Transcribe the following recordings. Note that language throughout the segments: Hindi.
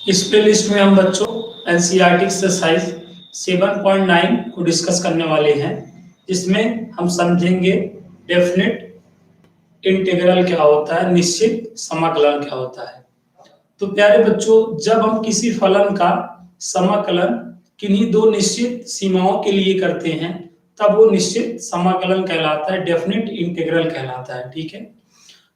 इस प्लेलिस्ट में हम बच्चों एनसीईआरटी एक्सरसाइज 7.9 को डिस्कस करने वाले हैं, जिसमें हम समझेंगे डेफिनेट इंटीग्रल क्या होता है, निश्चित समाकलन क्या होता है। तो प्यारे बच्चों, जब हम किसी फलन का समाकलन किन्हीं दो निश्चित सीमाओं के लिए करते हैं, तब वो निश्चित समाकलन कहलाता है, डेफिनेट इंटीग्रल कहलाता है। ठीक है।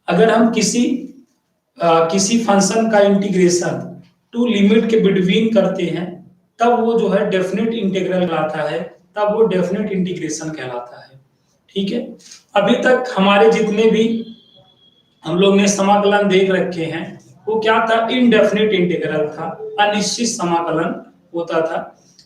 अगर हम किसी फंक्शन का इंटीग्रेशन टू लिमिट के बिटवीन करते हैं, तब वो जो है डेफिनेट इंटीग्रल कहलाता है, तब वो डेफिनेट इंटीग्रेशन कहलाता है। ठीक है। अभी तक हमारे जितने भी हम लोग ने समाकलन देख रखे हैं, वो क्या था, इनडेफिनेट इंटीग्रल था, अनिश्चित समाकलन होता था।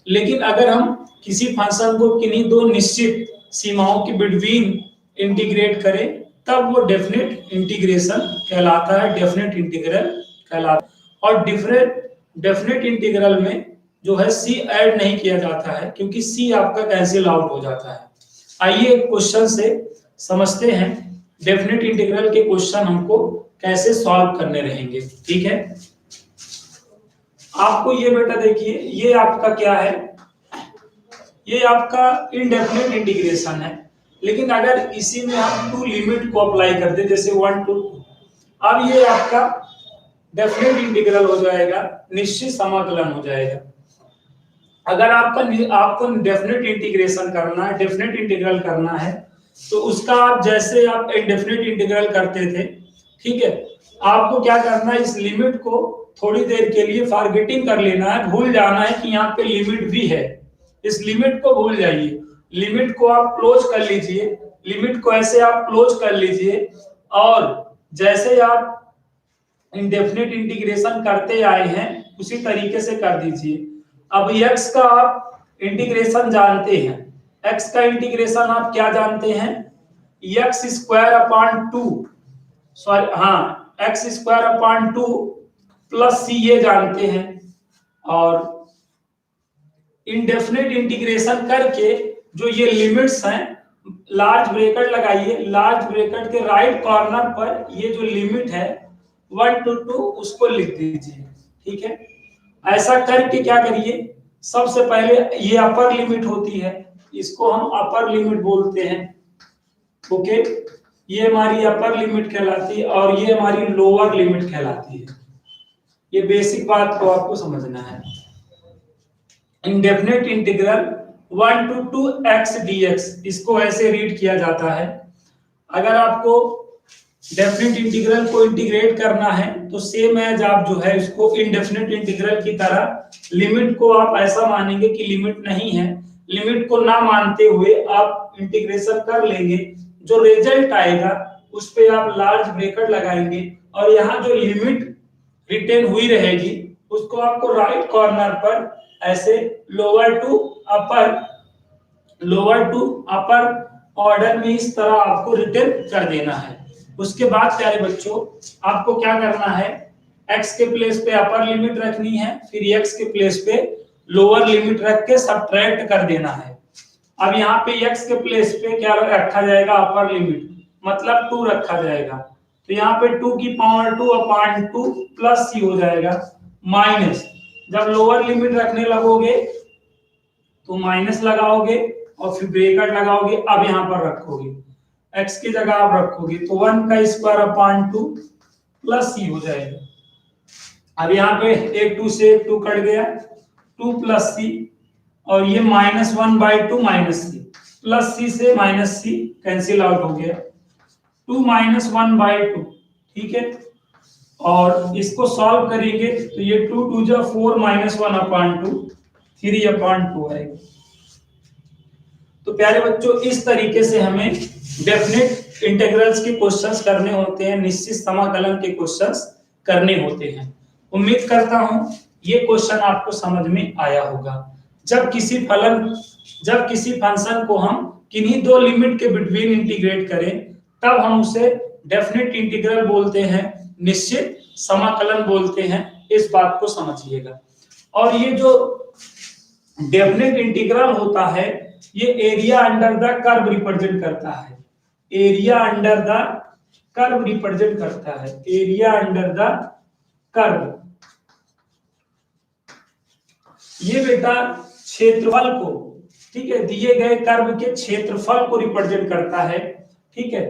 लेकिन अगर हम किसी फंक्शन को किन्हीं दो निश्चित सीमाओं के बिटवीन इंटीग्रेट करें, तब वो डेफिनेट इंटीग्रेशन कहलाता है, डेफिनेट इंटीग्रल कहलाता है। और डिफरेंट डेफिनेट इंटीग्रल में जो है सी ऐड नहीं किया जाता है, क्योंकि सी आपका कैंसिल आउट हो जाता है। आइए क्वेश्चन से समझते हैं डेफिनेट इंटीग्रल के क्वेश्चन हमको कैसे सॉल्व करने रहेंगे। ठीक है। आपको ये बेटा देखिए, ये आपका क्या है, ये आपका इनडेफिनेट इंटीग्रेशन है। लेकिन अगर इसी में हम टू लिमिट को अप्लाई कर दे, जैसे 1 to 2, अब ये आपका डेफिनेट इंटीग्रल हो जाएगा, निश्चित समाकलन हो जाएगा। अगर आपको डेफिनेट इंटीग्रेशन करना है, डेफिनेट इंटीग्रल करना है, तो उसका आप जैसे आप इंडेफिनेट इंटीग्रल करते थे, ठीक है, आपको क्या करना है, इस लिमिट को थोड़ी देर के लिए फॉरगेटिंग कर लेना है, भूल जाना है कि यहाँ पे लिमिट भी है। इस लिमिट को भूल जाइए, लिमिट को आप क्लोज कर लीजिए, लिमिट को ऐसे आप क्लोज कर लीजिए, और जैसे आप इंडेफिनेट इंटीग्रेशन करते आए हैं उसी तरीके से कर दीजिए। अब x का आप इंटीग्रेशन जानते हैं, x का इंटीग्रेशन आप क्या जानते हैं, x स्क्वायर अपॉन 2, सॉरी हाँ, x square upon 2 plus c ये जानते हैं। और इंडेफिनेट इंटीग्रेशन करके जो ये लिमिट्स हैं, लार्ज ब्रैकेट लगाइए, लार्ज ब्रैकेट के राइट कॉर्नर पर ये जो लिमिट है 1 to 2 उसको लिख दीजिए। ठीक है। ऐसा करके क्या करिए, सबसे पहले ये अपर लिमिट होती है, इसको हम अपर लिमिट बोलते हैं। ओके, ये हमारी अपर लिमिट कहलाती है और ये हमारी लोअर लिमिट कहलाती है। ये बेसिक बात को आपको समझना है। Indefinite integral 1 to 2 x dx, इसको ऐसे रीड किया जाता है। अगर आपको डेफिनेट इंटीग्रल को इंटीग्रेट करना है, तो सेम एज आप जो है इसको इनडेफिनेट इंटीग्रल की तरह लिमिट को आप ऐसा मानेंगे कि लिमिट नहीं है, लिमिट को ना मानते हुए आप इंटीग्रेशन कर लेंगे। जो रिजल्ट आएगा उस पे आप लार्ज ब्रैकेट लगाएंगे, और यहाँ जो लिमिट रिटेन हुई रहेगी उसको आपको राइट कॉर्नर पर ऐसे लोअर टू अपर ऑर्डर में इस तरह आपको रिटेन कर देना है। उसके बाद प्यारे बच्चों, आपको क्या करना है, x के प्लेस पे अपर लिमिट रखनी है, फिर x के प्लेस पे लोअर लिमिट रख के सब्ट्रैक्ट कर देना है। अब यहाँ पे x के प्लेस पे क्या रखा जाएगा, अपर लिमिट मतलब 2 रखा जाएगा, तो यहाँ पे 2 की पावर 2 अपॉन 2 प्लस c हो जाएगा, माइनस जब लोअर लिमिट रखने लगोगे तो माइनस लगाओगे और फिर ब्रैकेट लगाओगे। अब यहाँ पर रखोगे, x की जगह आप रखोगे तो 1 का स्क्वायर अपॉन 2 प्लस c हो जाएगा। अब यहाँ पे एक 2 से 2 कट गया, 2 प्लस c, और ये -1/2 माइनस c, प्लस c से माइनस c कैंसिल आउट हो गया, 2 - 1/2। ठीक है। और इसको सॉल्व करेंगे तो ये 2 2 जा 4 -1/2 3/2 आएगा। तो प्यारे बच्चों, इस तरीके से हमें डेफिनेट इंटीग्रल्स के क्वेश्चंस करने होते हैं, निश्चित समाकलन के क्वेश्चंस करने होते हैं। उम्मीद करता हूं ये क्वेश्चन आपको समझ में आया होगा। जब किसी फंक्शन को हम किन्हीं दो लिमिट के बिटवीन इंटीग्रेट करें, तब हम उसे डेफिनेट इंटीग्रल बोलते हैं, निश्चित समाकलन बोलते हैं। इस बात को समझिएगा। और ये जो डेफिनेट इंटीग्रल होता है, ये area under the curve represent करता है, area under the curve represent करता है, एरिया अंडर द कर्व। ये बेटा क्षेत्रफल को, ठीक है, दिए गए कर्व के क्षेत्रफल को रिप्रेजेंट करता है, ठीक है,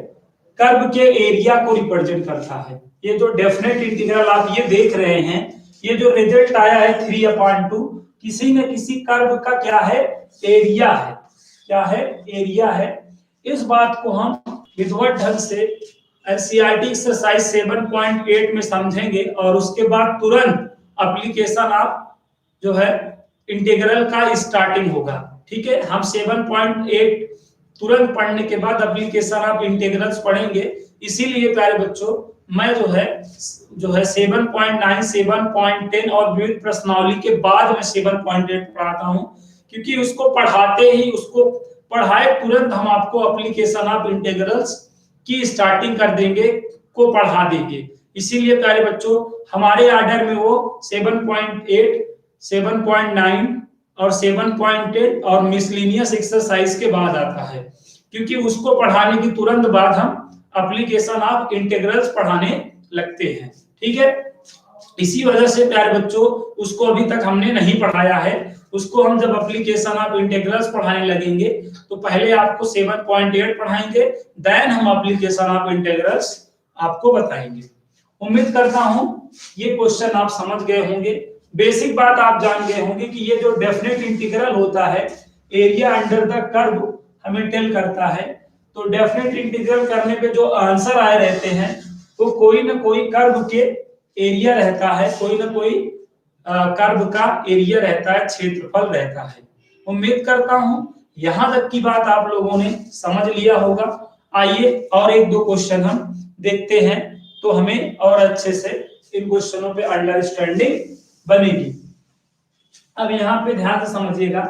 कर्व के एरिया को रिप्रेजेंट करता है। ये जो डेफिनेट इंटीग्रल आप ये देख रहे हैं, ये जो रिजल्ट आया है 3/2, किसी न किसी कर्व का क्या है, एरिया है। क्या है, एरिया है। इस बात को हम विधिवत ढंग से एनसीईआरटी एक्सरसाइज 7.8 में समझेंगे और उसके बाद तुरंत एप्लीकेशन आप जो है इंटीग्रल का स्टार्टिंग होगा, ठीक है। हम 7.8 तुरंत पढ़ने के बाद एप्लीकेशन आप इंटीग्रल्स पढ़ेंगे। इसीलिए प्यारे बच्चों मैं जो है 7.9, 7.10 और विविध प्रश्नावली के बाद में 7.8 पढ़ाता हूं, क्योंकि उसको पढ़ाते ही, उसको पढ़ाए तुरंत हम आपको एप्लीकेशन ऑफ इंटीग्रल्स की स्टार्टिंग कर देंगे, को पढ़ा देंगे। इसीलिए प्यारे बच्चों हमारे ऑर्डर में वो 7.8, 7.9 और 7.10 और मिसलिनियस एक्सरसाइज के बाद आता है, क्योंकि उसको पढ़ाने की तुरंत बाद हम एप्लीकेशन ऑफ इंटीग्रल्स पढ़ाने लगते हैं, ठीक है। इसी वजह से प्यारे बच्चों उसको अभी तक हमने नहीं पढ़ाया है। उसको हम जब एप्लीकेशन ऑफ इंटीग्रल्स पढ़ाने लगेंगे तो पहले आपको 7.8 पढ़ाएंगे, देन हम एप्लीकेशन ऑफ इंटीग्रल्स आपको बताएंगे। उम्मीद करता हूं ये क्वेश्चन आप समझ गए होंगे। बेसिक बात आप जान गए होंगे कि ये जो डेफिनेट इंटीग्रल होता है, एरिया अंडर द कर्व हमें टेल करता है। तो डेफिनेट इंटीग्रल करने पे जो आंसर आए रहते हैं तो कोई ना कोई कर्व के एरिया रहता है, कोई ना कोई कर्व का एरिया रहता है, क्षेत्रफल रहता है। उम्मीद करता हूं यहां तक की बात आप लोगों ने समझ लिया होगा। आइए और एक दो क्वेश्चन हम देखते हैं तो हमें और अच्छे से इन क्वेश्चनों पे अंडरस्टैंडिंग बनेगी। अब यहाँ पे ध्यान से समझिएगा,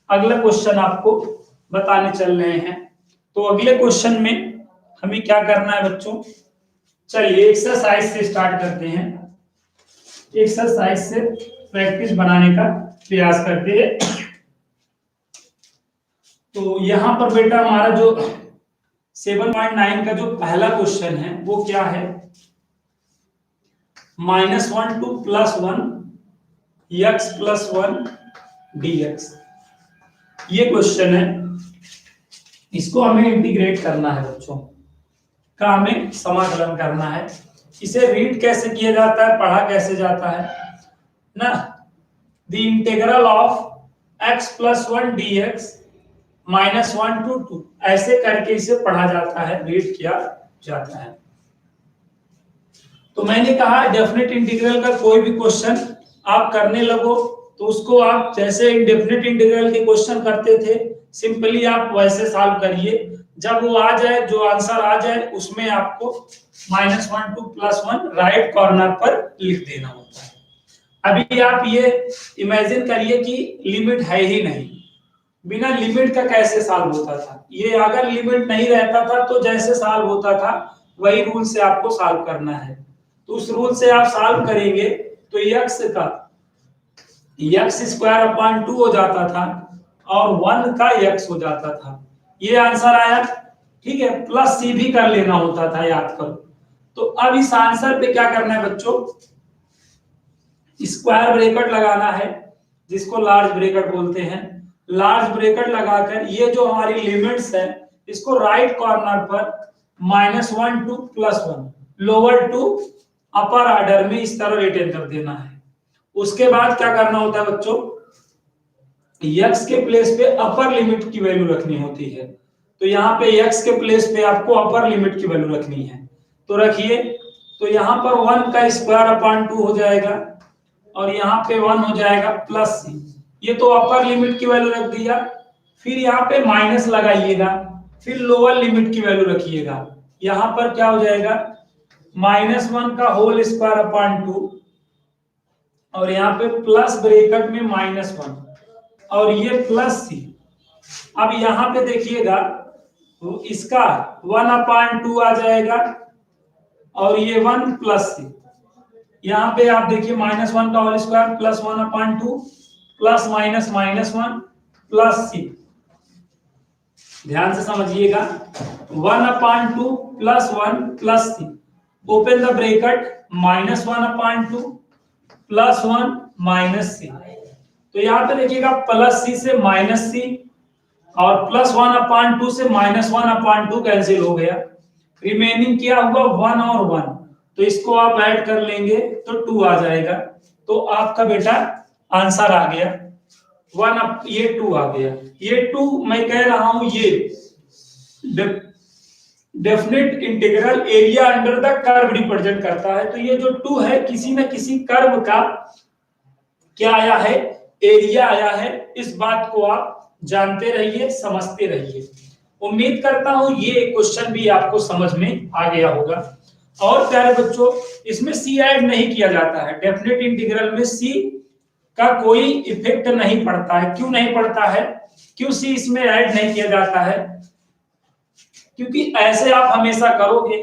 अगला क्वेश्चन आपको बताने चल रहे हैं। तो अगले क्वेश्चन में हमें क्या करना है बच्चों, चलिए एक्सरसाइज से स्टार्ट करते हैं। एक्सरसाइज से प्रैक्टिस बनाने का प्रयास करते हैं। तो यहाँ पर बेटा हमारा जो 7.9 का जो पहला क्वेश्चन है वो क्या है, -1 to +1 x + 1 dx, ये क्वेश्चन है। इसको हमें इंटीग्रेट करना है बच्चों, का हमें समाकलन करना है। इसे रीड कैसे किया जाता है, पढ़ा कैसे जाता है ना, the integral of x + 1 dx -1 to 2, ऐसे करके इसे पढ़ा जाता है, रीड किया जाता है। तो मैंने कहा डेफिनेट इंटीग्रल का कोई भी क्वेश्चन आप करने लगो तो उसको आप जैसे इंडेफिनेट इंटीग्रल के क्वेश्चन करते थे सिंपली आप वैसे सॉल्व करिए। जब वो आ जाए, जो आंसर आ जाए उसमें आपको -1 to +1 राइट कॉर्नर पर लिख देना होता है। अभी आप ये इमेजिन करिए कि लिमिट है ही नहीं, बिना लिमिट का कैसे सॉल्व होता था। ये अगर लिमिट नहीं रहता था तो जैसे सॉल्व होता था वही रूल से आपको सॉल्व करना है। तो उस रूल से आप सॉल्व करेंगे तो x का x² हो जाता था और 1 का x हो जाता था, ये आंसर आया, ठीक है। +c भी कर लेना होता था, याद करो। तो अब इस आंसर पे क्या करना है बच्चों, स्क्वायर ब्रैकेट लगाना है, जिसको लार्ज ब्रैकेट बोलते हैं। लार्ज ब्रैकेट लगाकर ये जो हमारी लिमिट्स है इसको राइट कॉर्नर पर -1 to +1 lower to upper order में इस तरह रिटेन कर देना है। उसके बाद क्या करना होता है बच्चों, x के प्लेस पे अपर लिमिट की वैल्यू रखनी होती है। तो यहाँ पे x के प्लेस पे आपको अपर लिमिट की वैल्यू रखनी है, तो रखिए। तो यहाँ पर 1 का ² हो जाएगा और यहाँ पे 1 हो जाएगा +c, ये तो अपर लिमिट की वैल्यू रख दिया। फिर यहाँ पे माइनस लगाइएगा, फिर लोअर लिमिट की वैल्यू रखिएगा। यहाँ पर क्या हो जाएगा, -1 का होल ² और यहाँ पे प्लस ब्रैकेट में -1 और ये +c। अब यहाँ पे देखिएगा इसका 1/2 आ जाएगा और ये 1 +c। यहाँ पे आप देखिए -1 का whole square plus 1/2 plus -1 +c। ध्यान से समझिएगा, 1/2 + 1 +c, open the bracket, -1/2 +1 -c। तो यहाँ पे देखिएगा प्लस सी से माइनस सी और प्लस 1/2 से माइनस 1/2 कैंसिल हो गया, रिमेनिंग क्या हुआ 1 और 1, तो इसको आप ऐड कर लेंगे तो 2 आ जाएगा। तो आपका बेटा आंसर आ गया 1 अप, ये 2 आ गया। ये 2 मैं कह रहा हूं ये definite integral area under the curve represent करता है। तो ये जो 2 है किसी न किसी कर्व का क्या आया है, एरिया आया है। इस बात को आप जानते रहिए, समझते रहिए। उम्मीद करता हूं ये क्वेश्चन भी आपको समझ में आ गया होगा। और प्यारे बच्चों, इसमें सी ऐड नहीं किया जाता है, डेफिनेट इंटीग्रल में सी का कोई इफेक्ट नहीं पड़ता है। क्यों नहीं पड़ता है, क्यों सी इसमें ऐड नहीं किया जाता है? क्योंकि ऐसे आप हमेशा करोगे,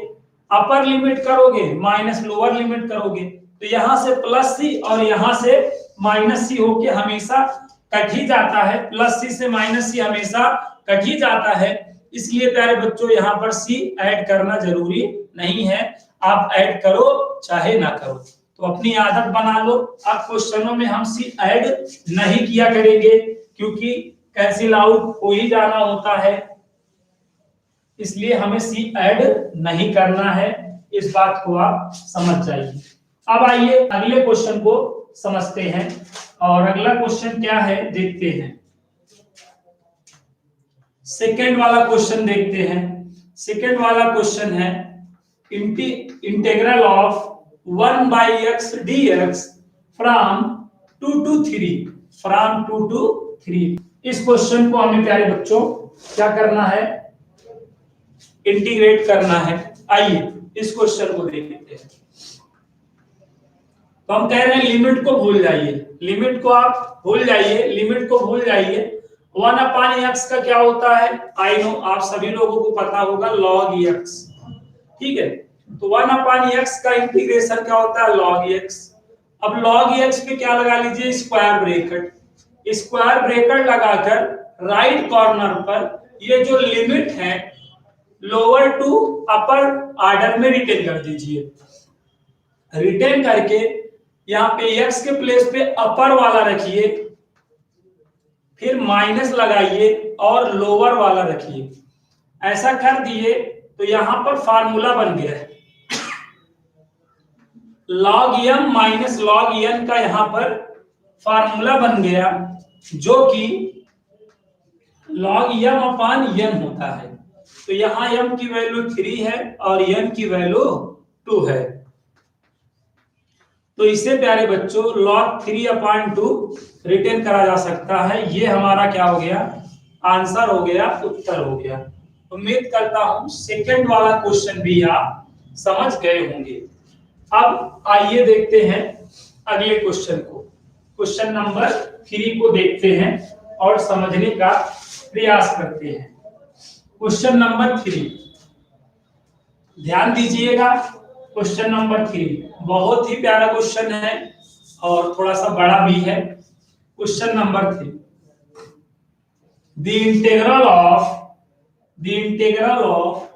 अपर लिमिट करोगे माइनस लोअर लिमिट करोगे, तो यहां से प्लस सी और यहां से माइनस सी होके हमेशा कट ही जाता है। प्लस सी से माइनस सी हमेशा कट ही जाता है। इसलिए प्यारे बच्चों यहाँ पर सी ऐड करना जरूरी नहीं है, आप ऐड करो चाहे ना करो। तो अपनी आदत बना लो, अब क्वेश्चनों में हम सी ऐड नहीं किया करेंगे क्योंकि कैंसिल आउट हो ही जाना होता है, इसलिए हमें सी ऐड नहीं करना है। इस बात को आप समझ जाइए। अब आइए अगले क्वेश्चन को समझते हैं, और अगला क्वेश्चन क्या है देखते हैं। सेकंड वाला क्वेश्चन देखते हैं। सेकंड वाला क्वेश्चन है integral of 1/x dx from 2 to 3, from 2 to 3। इस क्वेश्चन को हमें प्यारे बच्चों क्या करना है, इंटीग्रेट करना है। आइए इस क्वेश्चन को देख लेते हैं। तो हम कह रहे हैं लिमिट को भूल जाइए, लिमिट को आप भूल जाइए, लिमिट को भूल जाइए। 1/x का क्या होता है, आई नो आप सभी लोगों को पता होगा, log x। ठीक है, तो 1/x का इंटीग्रेशन क्या होता है, log x। अब log x पे क्या लगा लीजिए, स्क्वायर ब्रैकेट। स्क्वायर ब्रैकेट लगाकर राइट कॉर्नर पर ये जो लिमिट है लोअर टू अपर ऑर्डर में रिटेन कर दीजिए। रिटेन करके यहाँ पे x के प्लेस पे अपर वाला रखिए, फिर माइनस लगाइए और लोअर वाला रखिए। ऐसा कर दिए तो यहां पर फार्मूला बन गया है log m minus log n का, यहां पर फार्मूला बन गया जो कि log m/n होता है। तो यहां m की वैल्यू 3 है और n की वैल्यू 2 है। तो इसे प्यारे बच्चों log 3/2 रिटेन करा जा सकता है। ये हमारा क्या हो गया, आंसर हो गया, उत्तर हो गया। उम्मीद करता हूं सेकंड वाला क्वेश्चन भी आप समझ गए होंगे। अब आइए देखते हैं अगले क्वेश्चन को, क्वेश्चन नंबर 3 को देखते हैं और समझने का प्रयास करते हैं। क्वेश्चन नंबर 3, ध्यान दीजिएगा। क्वेश्चन नंबर 3 बहुत ही प्यारा क्वेश्चन है और थोड़ा सा बड़ा भी है। Question number 3, the integral of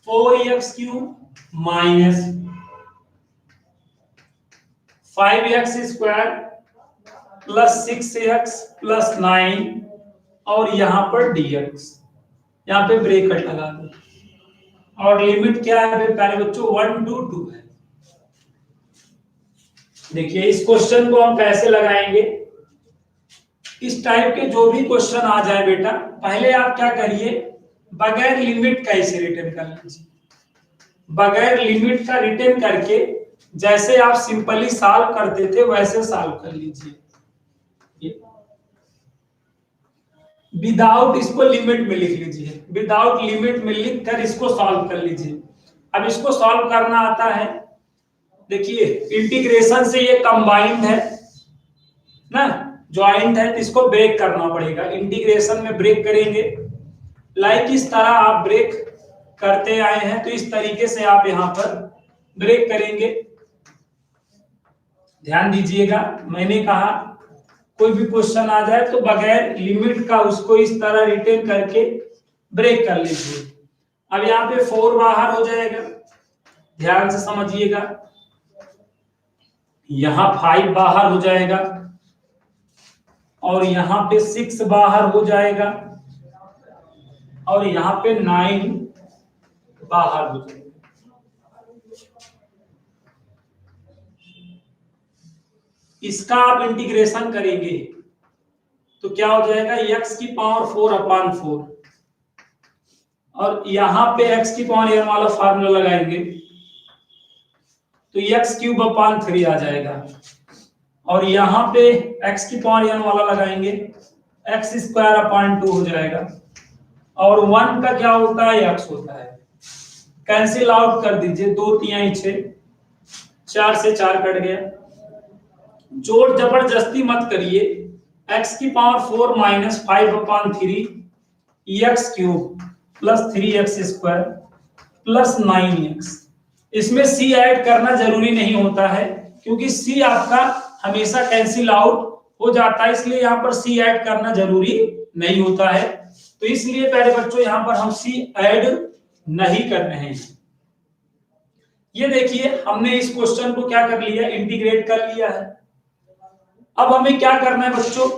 4x³ minus 5x² plus 6x plus 9 और यहां पर dx, यहां पे ब्रैकेट लगा दो और लिमिट क्या है प्यारे बच्चों 1 to 2 है। देखिए इस क्वेश्चन को हम कैसे लगाएंगे, इस टाइप के जो भी क्वेश्चन आ जाए बेटा, पहले आप क्या करिए, बगैर लिमिट का इसे रिटर्न कर लीजिए। बगैर लिमिट का रिटर्न करके जैसे आप सिंपली सॉल्व करते थे वैसे सॉल्व कर लीजिए। विदाउट इसको लिमिट में लिख लीजिए, विदाउट लिमिट में लिख कर इसको सॉल्व कर लीजिए। अब इसको सॉल्व करना आता है, देखिए इंटीग्रेशन से ये कंबाइंड है ना, ज्वाइंट है, तो इसको ब्रेक करना पड़ेगा। इंटीग्रेशन में ब्रेक करेंगे, लाइक इस तरह आप ब्रेक करते आए हैं, तो इस तरीके से आप यहां पर ब्रेक करेंगे। ध्यान दीजिएगा, मैंने कहा कोई भी क्वेश्चन आ जाए तो बगैर लिमिट का उसको इस तरह रिटेन करके ब्रेक कर लीजिए। अब यहाँ पे 4 बाहर हो जाएगा, ध्यान से समझिएगा। यहां 5 बाहर हो जाएगा, और यहाँ पे 6 बाहर हो जाएगा और यहाँ पे 9 बाहर हो जाएगा। इसका आप इंटीग्रेशन करेंगे तो क्या हो जाएगा, x की पावर 4/4 और यहाँ पे x की पावर n वाला फार्मूला लगाएंगे तो x³/3 आ जाएगा और यहाँ पे x की पावर n वाला लगाएंगे x²/2 हो जाएगा और 1 का क्या होता है, x होता है। कैंसिल आउट कर दीजिए, 2 तिहाई 6, 4 से 4 कट गया। जोड़ जबरदस्ती मत करिए। x की power 4 minus 5/3 x³ plus 3x² plus 9x। इसमें c ऐड करना जरूरी नहीं होता है क्योंकि c आपका हमेशा कैंसिल आउट हो जाता है, इसलिए यहाँ पर c ऐड करना जरूरी नहीं होता है। तो इसलिए प्यारे बच्चों यहाँ पर हम c ऐड नहीं कर रहे हैं। ये देखिए हमने इस क्वेश्चन को क्या कर लिया, इंटीग्रेट कर लिया है। अब हमें क्या करना है बच्चों,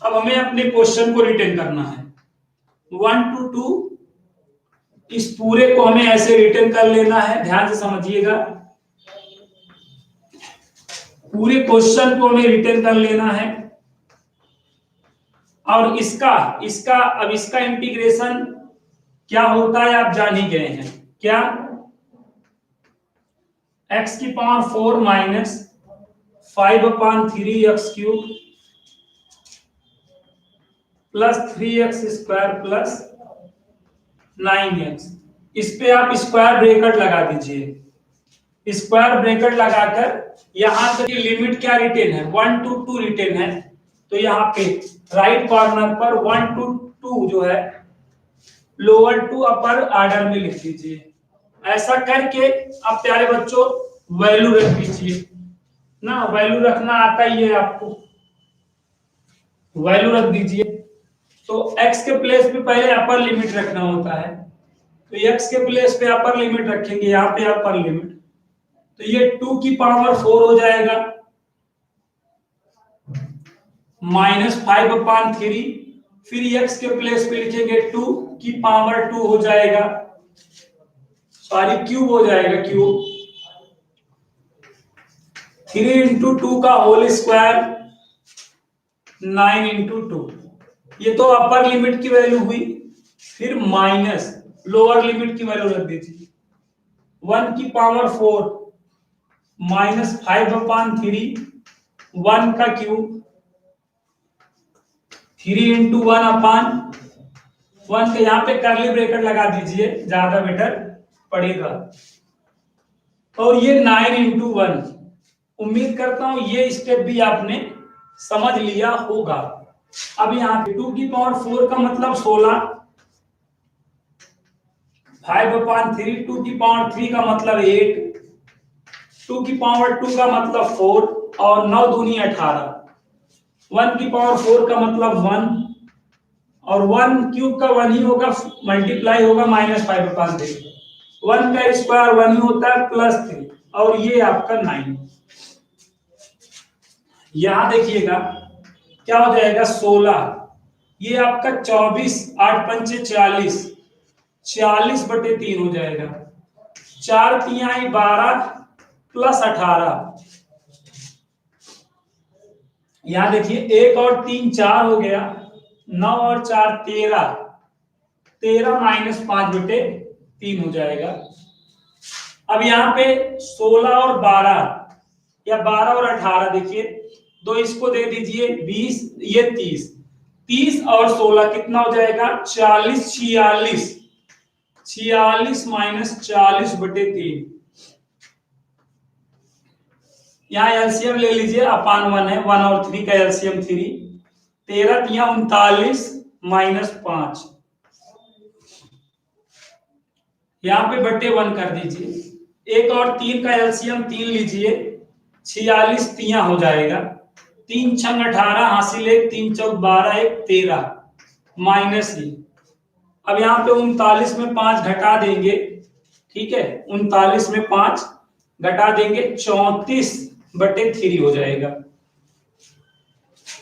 अब हमें अपने क्वेश्चन को रिटर्न करना है 1 to 2। इस पूरे को हमें ऐसे रिटर्न कर लेना है, ध्यान से समझिएगा। पूरे क्वेश्चन को हमें रिटर्न कर लेना है और इसका इंटीग्रेशन क्या होता है आप जान ही गए हैं। क्या, x की power 4 minus 5/3 x³ plus 3x² plus 9x। इस पे आप स्क्वायर ब्रैकेट लगा दीजिए। स्क्वायर ब्रैकेट लगाकर यहां तक की लिमिट क्या रिटेन है, 1 to 2 रिटेन है। तो यहाँ पे राइट कॉर्नर पर 1 to 2 जो है लोअर टू अपर ऑर्डर में लिख दीजिए। ऐसा करके आप प्यारे बच्चों वैल्यू रख दीजिए ना, वैल्यू रखना आता ही है आपको, वैल्यू रख दीजिए। तो x के प्लेस पे पहले अपर लिमिट रखना होता है, तो x के प्लेस पे अपर लिमिट रखेंगे, यहाँ पे अपर लिमिट, तो ये 2 की पावर 4 हो जाएगा माइनस 5/3, फिर x के प्लेस पे लिखेंगे 2 की पावर 2 हो जाएगा, सॉरी क्यूब हो जाएगा, क्यूब 3 into 2 का होल स्क्वायर 9 into 2। ये तो अपर लिमिट की वैल्यू हुई। फिर माइनस लोअर लिमिट की वैल्यू रख दीजिए 1 की पावर 4 माइनस 5/3 1 का क्यूब 3 into 1/1 के यहाँ पे करली ब्रैकेट लगा दीजिए, ज्यादा बेटर पड़ेगा। और ये 9 into 1। उम्मीद करता हूं ये स्टेप भी आपने समझ लिया होगा। अब यहाँ पे 2 की पावर 4 का मतलब 16, 5/3 2 की पावर 3 का मतलब 8, 2 की पावर 2 का मतलब 4 और 9 दूनी 18, 1 की पावर 4 का मतलब 1 और 1 क्यूब का 1 ही होगा, मल्टीप्लाई होगा माइनस 5/3। 1 का स्क्वायर 1 ही होता है प्लस 3 और ये आपका 9। यहां देखिएगा क्या हो जाएगा 16, ये आपका 24, 8×5 40, 40/3 हो जाएगा, 4 तिहाई 12 प्लस 18। यहां देखिए 1 और 3 4 हो गया, 9 और 4 13, 13 माइनस 5/3 हो जाएगा। अब यहाँ पे 16 और 12 या 12 और 18 देखिए, दो इसको दे दीजिए 20, ये 30, 30 और 16 कितना हो जाएगा 40, 46, 46 माइनस 40/3। यहाँ एलसीएम ले लीजिए, अपान 1 है, 1 और 3 का एलसीएम 3, 13 तिया 39 माइनस 5, यहाँ पे /1 कर दीजिए। 1 और 3 का एलसीएम 3 लीजिए, 46 तिया हो जाएगा, 3 छंग 18 हासिल 1, 3 चौक 12 1 13 माइनस ही। अब यहाँ पे 39 में 5 घटा देंगे, ठीक है, 39 में 5 घटा देंगे, 34/3 हो जाएगा।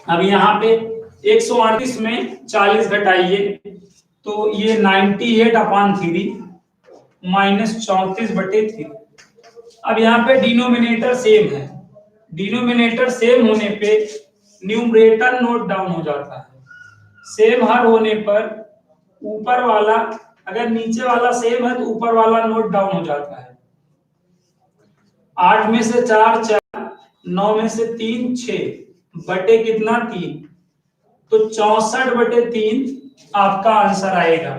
अब यहाँ पे 138 में 40 घटाइए तो ये 98/3 माइनस 34/3। अब यहाँ पे डिनोमिनेटर सेम है, डिनोमिनेटर सेम होने पे न्यूमरेटर नोट डाउन हो जाता है। सेम हर होने पर ऊपर वाला, अगर नीचे वाला सेम है तो ऊपर वाला नोट डाउन हो जाता है। 8 में से 4 4, 9 में से 3 6 बटे कितना 3, तो 64/3 आपका आंसर आएगा।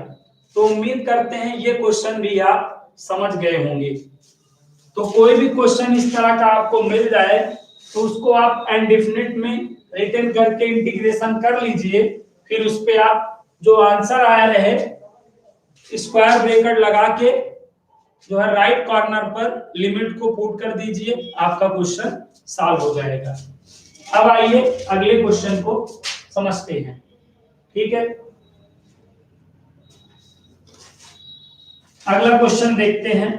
तो उम्मीद करते हैं ये क्वेश्चन भी आप समझ गए होंगे। तो कोई भी क्वेश्चन इस तरह का आपको मिल जाए तो उसको आप इंडेफिनिट में रिटर्न करके इंटीग्रेशन कर लीजिए, फिर उस पे आप जो आंसर आया रहे स्क्वायर ब्रैकेट लगा के जो है राइट कॉर्नर पर लिमिट को पुट कर दीजिए, आपका क्वेश्चन सॉल्व हो जाएगा। अब आइए अगले क्वेश्चन को समझते हैं। ठीक है, अगला क्वेश्चन देखते हैं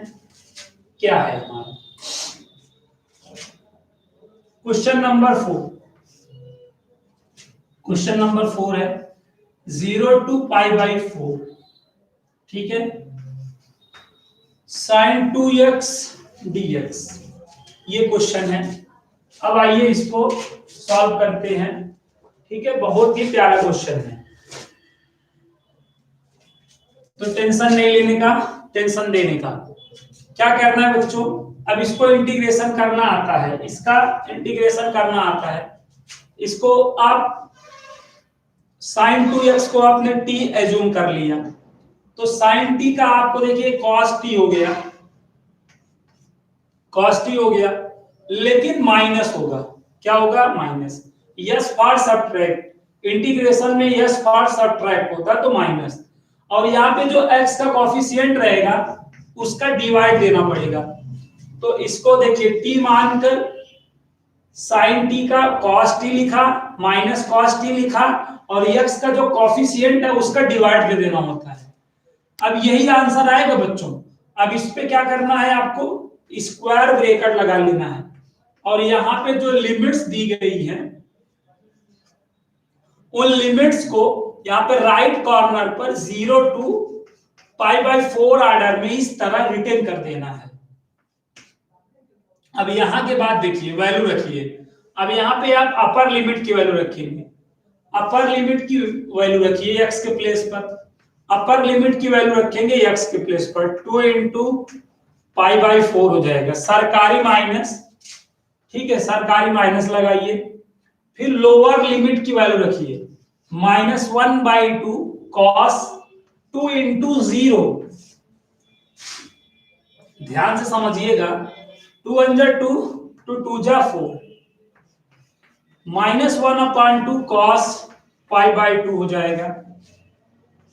क्या है हमारा। क्वेश्चन नंबर 4, क्वेश्चन नंबर 4 है 0 to π/4। ठीक है, sin 2x dx ये क्वेश्चन है। अब आइए इसको सॉल्व करते हैं। ठीक है, बहुत ही प्यारा क्वेश्चन है, तो टेंशन नहीं लेने का, टेंशन देने का। क्या करना है बच्चों, अब इसको इंटीग्रेशन करना आता है, इसका इंटीग्रेशन करना आता है। इसको आप sin 2x को आपने t एज्यूम कर लिया, तो sin t का आपको देखिए cos t हो गया, cos t हो गया, लेकिन माइनस होगा। क्या होगा, minus. Yes for subtract, integration में यस फॉर सब्ट्रैक्ट होता तो माइनस, और यहाँ पे जो x का कॉफिशिएंट रहेगा उसका डिवाइड देना पड़ेगा। तो इसको देखिए t मानकर sin t का cos t लिखा, माइनस cos t लिखा, और x का जो कॉफिशिएंट है उसका डिवाइड दे देना होता है। अब यही आंसर आएगा बच्चों। अब इस पे क्या करना है, आपको स्क्वायर ब्रैकेट लगा लेना है, और यहाँ पे जो लिमिट्स दी गई हैं उन लिमिट्स को यहाँ पे राइट कॉर्नर पर 0 to π/4 ऑर्डर में इस तरह रिटेन कर देना है। अब यहाँ के बाद देखिए वैल्यू रखिए। अब यहाँ पे आप अपर लिमिट की वैल्यू रखेंगे, अपर लिमिट की वैल्यू रखिए x के प्लेस पर, अपर लिमिट की वैल्यू रखेंगे x के प्लेस पर 2 into π/4 हो जाएगा, सरकारी माइनस। ठीक है, सरकारी माइनस लगाइए, फिर लोअर लिमिट की वैल्यू रखिए -1/2 cos 2 into 0। ध्यान से समझिएगा, 2 1 जा 2, 2 2 जा 4, -1/2 cos π/2 हो जाएगा।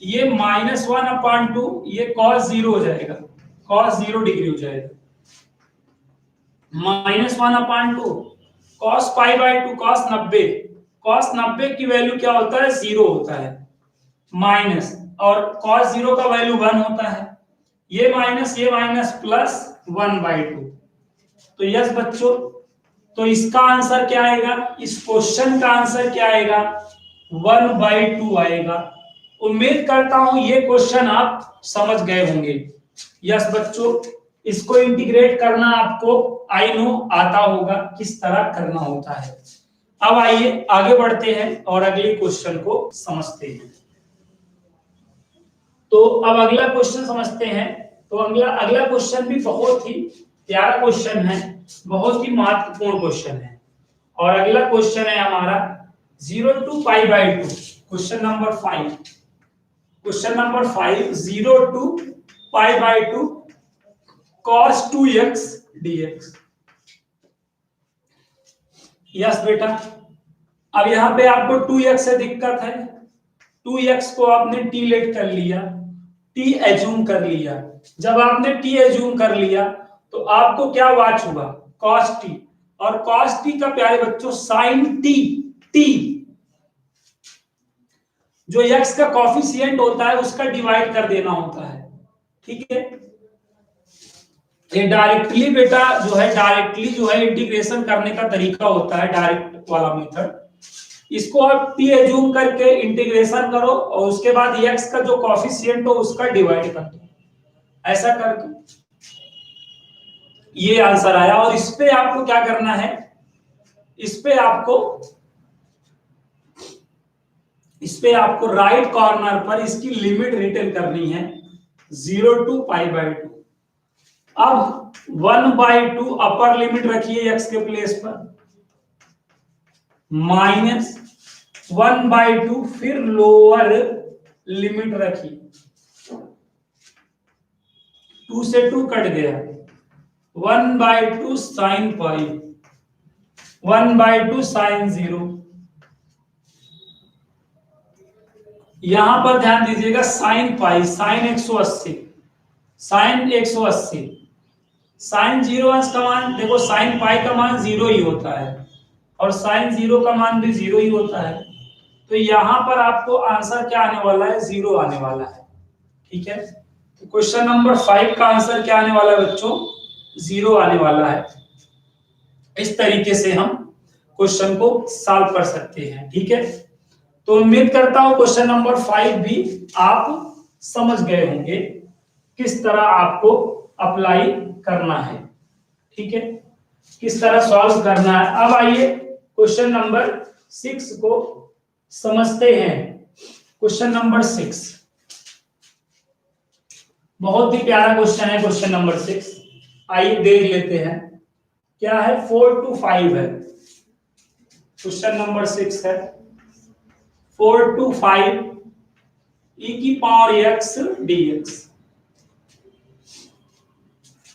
ये -1/2, ये cos 0 हो जाएगा, cos 0 डिग्री हो जाएगा। -1/2 cos π/2 cos 90, cos 90 की वैल्यू क्या होता है, 0 होता है, माइनस, और cos 0 का वैल्यू 1 होता है। ये माइनस प्लस 1/2। तो यस बच्चों, तो इसका आंसर क्या आएगा, इस क्वेश्चन का आंसर क्या आएगा, 1/2 आएगा। उम्मीद करता हूं ये क्वेश्चन आप समझ गए होंगे। यस बच्चों, इसको इंटीग्रेट करना आपको आई नो आता होगा किस तरह करना होता है। अब आइए आगे बढ़ते हैं और अगले क्वेश्चन को समझते हैं। तो अब अगला क्वेश्चन समझते हैं। तो अगला क्वेश्चन भी बहुत ही प्यारा क्वेश्चन है, बहुत ही महत्वपूर्ण क्वेश्चन है, और अगला क्वेश्चन है हमारा 0 to π/2, question number 5। Question number 5 0 to π/2 cos 2x dx। Yes बेटा, अब यहां पे आपको 2x से दिक्कत है, 2x को आपने t लेट कर लिया, t एज्यूम कर लिया। जब आपने t एज्यूम कर लिया तो आपको क्या वाच होगा, cos t, और cos t का प्यारे बच्चों sin t, t जो x का कॉफिशिएंट होता है उसका डिवाइड कर देना होता है। ठीक है, ये डायरेक्टली बेटा जो है, डायरेक्टली जो है इंटीग्रेशन करने का तरीका होता है, डायरेक्ट वाला मेथड। इसको आप t एज्यूम करके इंटीग्रेशन करो और उसके बाद x का जो कोफिशिएंट हो उसका डिवाइड कर दो, ऐसा कर दो, ये आंसर आया। और इस पे आपको क्या करना है, इस पे आपको राइट कॉर्नर पर इसकी लिमिट रिटर्न करनी है 0 to π/2। अब 1/2 अपर लिमिट रखिए x के प्लेस पर, माइनस 1/2 फिर लोअर लिमिट रखिए, 2 से 2 कट गया, 1/2 साइन पाई, 1/2 साइन 0। यहां पर ध्यान दीजिएगा sine pi, sine 180, sine 180, sine 0 अंश का मान देखो, साइन पाई का मान 0 ही होता है और साइन 0 का मान भी 0 ही होता है। तो यहां पर आपको आंसर क्या आने वाला है, 0 आने वाला है। ठीक है, तो क्वेश्चन नंबर 5 का आंसर क्या आने वाला है बच्चों, 0 आने वाला है। इस तरीके से हम क्वेश्चन को सॉल्व कर सकते हैं। ठीक है, तो उम्मीद करता हूं क्वेश्चन नंबर 5 भी आप समझ गए होंगे किस तरह आपको अप्लाई करना है। ठीक है, किस तरह सॉल्व करना है। अब आइए क्वेश्चन नंबर 6 को समझते हैं। क्वेश्चन नंबर 6 बहुत ही प्यारा क्वेश्चन है, क्वेश्चन नंबर 6। आइए देख लेते हैं क्या है। 4 to 5 है, क्वेश्चन नंबर 6 है 4 to 5 e की पावर x dx।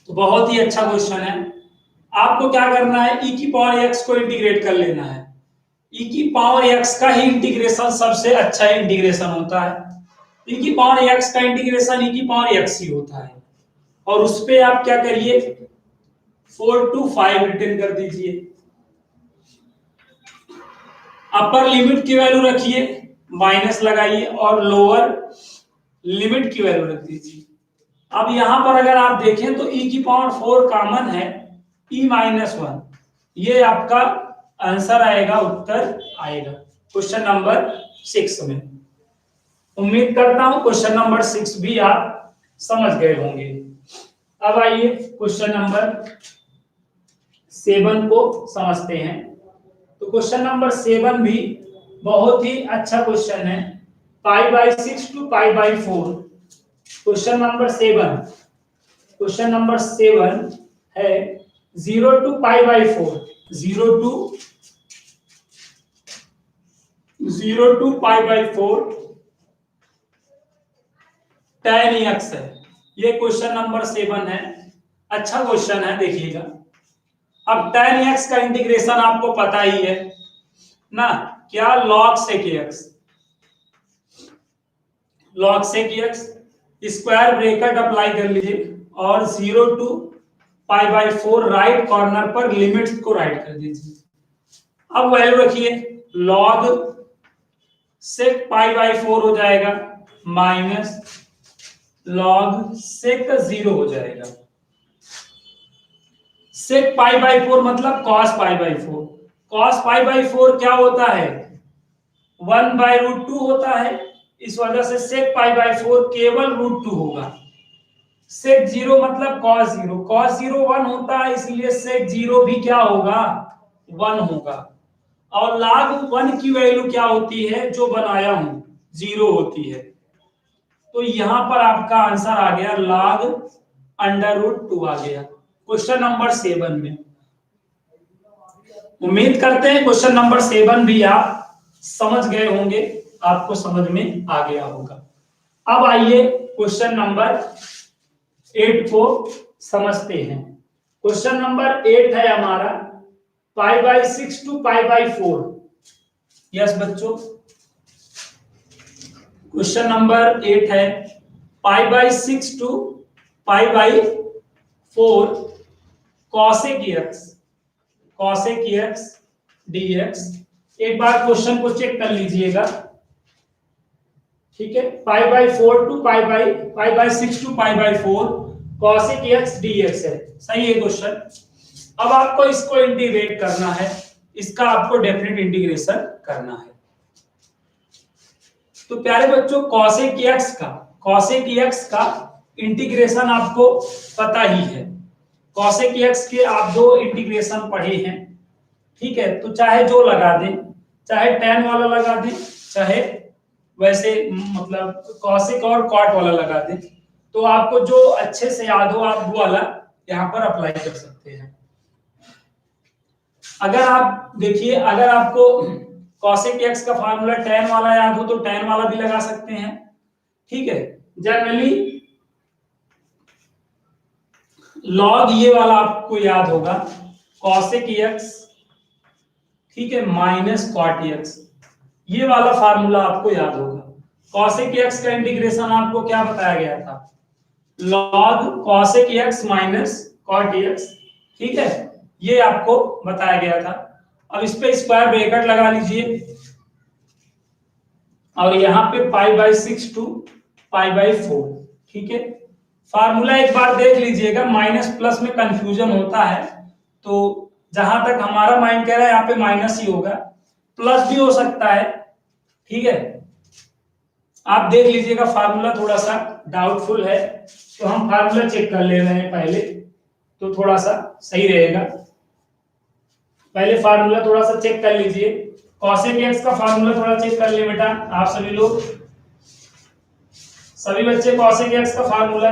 तो बहुत ही अच्छा क्वेश्चन है। आपको क्या करना है, e की पावर x को इंटीग्रेट कर लेना है। e की पावर x का ही इंटीग्रेशन सबसे अच्छा इंटीग्रेशन होता है। e की पावर x का इंटीग्रेशन e की पावर x ही होता है। और उस पे आप क्या करिए, 4 to 5 रिटर्न कर दीजिए। अपर लिमिट की वैल्यू रखिए, माइनस लगाइए और लोअर लिमिट की वैल्यू रख दीजिए। अब यहां पर अगर आप देखें तो e की पावर 4 कॉमन है, e माइनस 1, ये आपका आंसर आएगा, उत्तर आएगा क्वेश्चन नंबर 6 में। उम्मीद करता हूं क्वेश्चन नंबर 6 भी आप समझ गए होंगे। अब आइए क्वेश्चन नंबर 7 को समझते हैं। तो क्वेश्चन नंबर 7 भी बहुत ही अच्छा क्वेश्चन है, π/6 to π/4। क्वेश्चन नंबर 7 है 0 to π/4, 0 to π/4 tan x है। ये क्वेश्चन नंबर 7 है, अच्छा क्वेश्चन है, देखिएगा। अब tan x का इंटीग्रेशन आपको पता ही है ना, क्या, log sec x, log sec x, square bracket apply कर लीजिए और 0 to π/4 राइट कॉर्नर पर लिमिट्स को राइट कर दीजिए। अब वैल्यू रखिए, log sec π/4 हो जाएगा माइनस log sec 0 हो जाएगा। sec π/4 मतलब cos π/4, cos π/4 क्या होता है, 1/√2 होता है। इस वजह से sec π/4 केवल √2 होगा। sec 0 मतलब cos 0, cos 0 1 होता है, इसलिए sec 0 भी क्या होगा, 1 होगा। और log 1 की वैल्यू क्या होती है, जो बनाया हूं, 0 होती है। तो यहां पर आपका आंसर आ गया log √2 आ गया क्वेश्चन नंबर 7 में। उम्मीद करते हैं क्वेश्चन नंबर 7 भी आप समझ गए होंगे, आपको समझ में आ गया होगा। अब आइए क्वेश्चन नंबर 8 को समझते हैं। क्वेश्चन नंबर 8 है हमारा π/6 to π/4। यस बच्चों, क्वेश्चन नंबर 8 है π/6 to π/4 cosec x dx। एक बार क्वेश्चन को चेक कर लीजिएगा। ठीक है, π/4 to π/6 to π/4 cosec x dx है, सही है क्वेश्चन। अब आपको इसको इंटीग्रेट करना है, इसका आपको डेफिनेट इंटीग्रेशन करना है। तो प्यारे बच्चों cosec x का इंटीग्रेशन आपको पता ही है। cosec x के आप दो इंटीग्रेशन पढ़े हैं, ठीक है। तो चाहे जो लगा दें, चाहे tan वाला लगा दें, चाहे वैसे मतलब cosec और cot वाला लगा दें, तो आपको जो अच्छे से याद हो आप वो वाला यहाँ पर अप्लाई कर सकते हैं। अगर आप देखिए, अगर आपको cosec x का फार्मूला tan वाला याद हो तो tan वाला भी लगा सकते हैं, ठीक है। जनरली log ये वाला आपको याद होगा cosec x, ठीक है, माइनस cot x, ये वाला फार्मूला आपको याद होगा। cosec x का इंटीग्रेशन आपको क्या बताया गया था, log cosec x minus cot x, ठीक है, ये आपको बताया गया था। अब इस पे स्क्वायर ब्रैकेट लगा लीजिए और यहाँ पे π/6 टू π/4, ठीक है। फार्मूला एक बार देख लीजिएगा, माइनस प्लस में कंफ्यूजन होता है, तो जहां तक हमारा माइंड कह रहा है यहाँ पे माइनस ही होगा, प्लस भी हो सकता है, ठीक है। आप देख लीजिएगा, फार्मूला थोड़ा सा डाउटफुल है, तो हम फार्मूला चेक कर ले रहे हैं पहले, तो थोड़ा सा सही रहेगा। पहले फार्मूला थोड़ा सा चेक कर लीजिए, cosec x का फार्मूला थोड़ा चेक कर ले बेटा, आप सभी लोग, सभी बच्चे cosec x का फार्मूला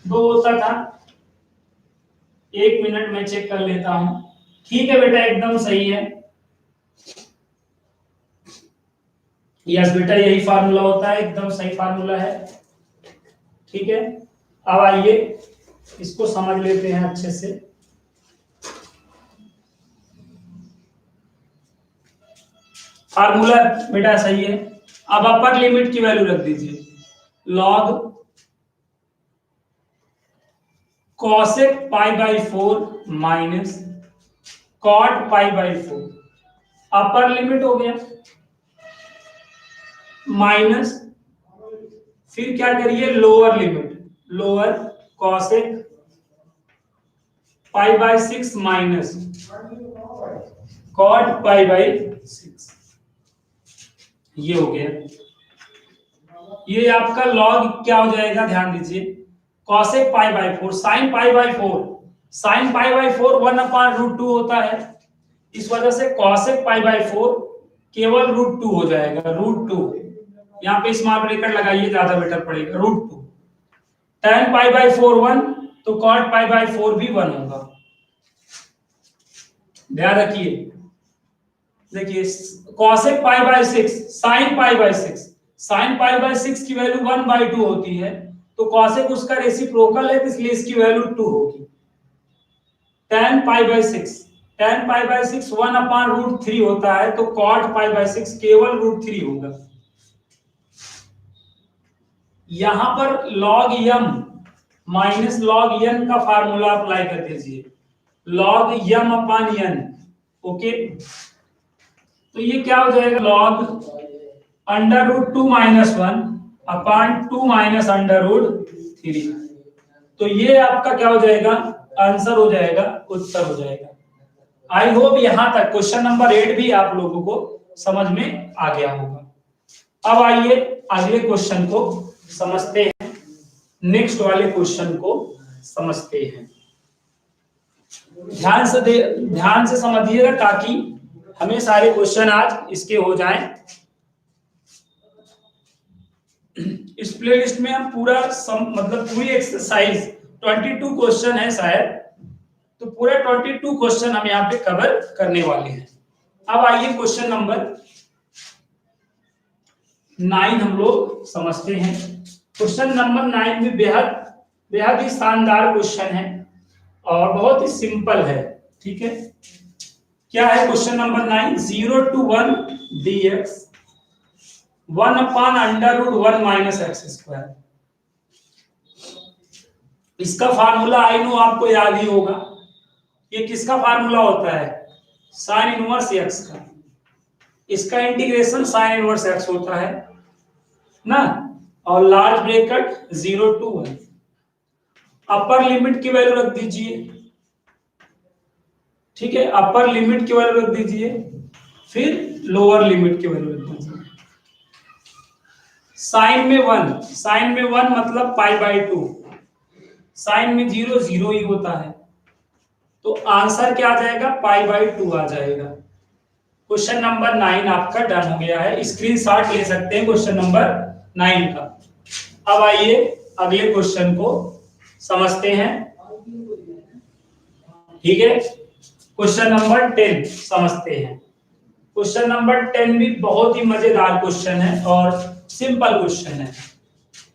2 होता था। 1 मिनट में चेक कर लेता हूं, ठीक है बेटा, एकदम सही है। यस बेटा, यही फार्मूला होता है, एकदम सही फार्मूला है, ठीक है। अब आइए इसको समझ लेते हैं अच्छे से। फार्मूला बेटा सही है। अब अपर लिमिट की वैल्यू रख दीजिए, log cosec π/4 minus cot π/4, upper limit हो गया, माइनस फिर क्या करिए, lower limit, lower cosec π/6 minus cot π/6, ये हो गया। ये आपका log क्या हो जाएगा, ध्यान दीजिए, cosec π/4 sin π/4, sin π/4 1/√2 होता है, इस वजह से cosec π/4 केवल √2 हो जाएगा, √2। यहाँ पे स्मॉल ब्रैकेट लगाइए, ज्यादा बेटर पड़ेगा, √2। tan π/4 1, तो cot π/4 भी 1 होगा, ध्यान रखिए। देखिए cosec π/6 sin π/6, sin π/6 की वैल्यू 1/2 होती है, तो cosec उसका रेसिप्रोकल है, इसलिए इसकी वैल्यू 2 होगी। tan π/6, tan π/6 1/√3 होता है, तो cot π/6 केवल √3 होगा। यहां पर log m minus log n का फार्मूला अप्लाई कर दीजिए, log m/n, ओके। तो ये क्या हो जाएगा, log √2 - 1/2 - √3, तो ये आपका क्या हो जाएगा, आंसर हो जाएगा, उत्तर हो जाएगा। आई होप यहां तक क्वेश्चन नंबर 8 भी आप लोगों को समझ में आ गया होगा। अब आइए अगले क्वेश्चन को समझते हैं, नेक्स्ट वाले क्वेश्चन को समझते हैं। ध्यान से समझिएगा ताकि हमें सारे क्वेश्चन आज इसके हो जाएं। इस प्लेलिस्ट में हम पूरा मतलब पूरी एक्सरसाइज 22 क्वेश्चन है शायद, तो पूरा 22 क्वेश्चन हम यहाँ पे कवर करने वाले हैं। अब आइए क्वेश्चन नंबर 9 हम लोग समझते हैं। क्वेश्चन नंबर 9 भी बेहद ही शानदार क्वेश्चन है और बहुत ही सिंपल है, ठीक है। क्या है question number 9, 0 to 1 dx 1/√1 - x²। इसका फार्मूला आई नो आपको याद ही होगा, ये किसका फार्मूला होता है, साइन इनवर्स x का। इसका इंटीग्रेशन साइन इनवर्स x होता है ना, और large bracket 0 to 1। Upper limit की वैल्यू रख दीजिए, ठीक है, अपर लिमिट की वैल्यू रख दीजिए, फिर लोअर लिमिट की वैल्यू रख दीजिए। साइन में 1, साइन में 1 मतलब π/2, साइन में 0 0 ही होता है, तो आंसर क्या आ जाएगा, π/2 आ जाएगा। क्वेश्चन नंबर 9 आपका डन हो गया है, स्क्रीनशॉट ले सकते हैं क्वेश्चन नंबर 9 का। अब आइए अगले क्वेश्चन को समझते हैं, ठीक है। क्वेश्चन नंबर 10 समझते हैं। क्वेश्चन नंबर 10 भी बहुत ही मजेदार क्वेश्चन है और सिंपल क्वेश्चन है।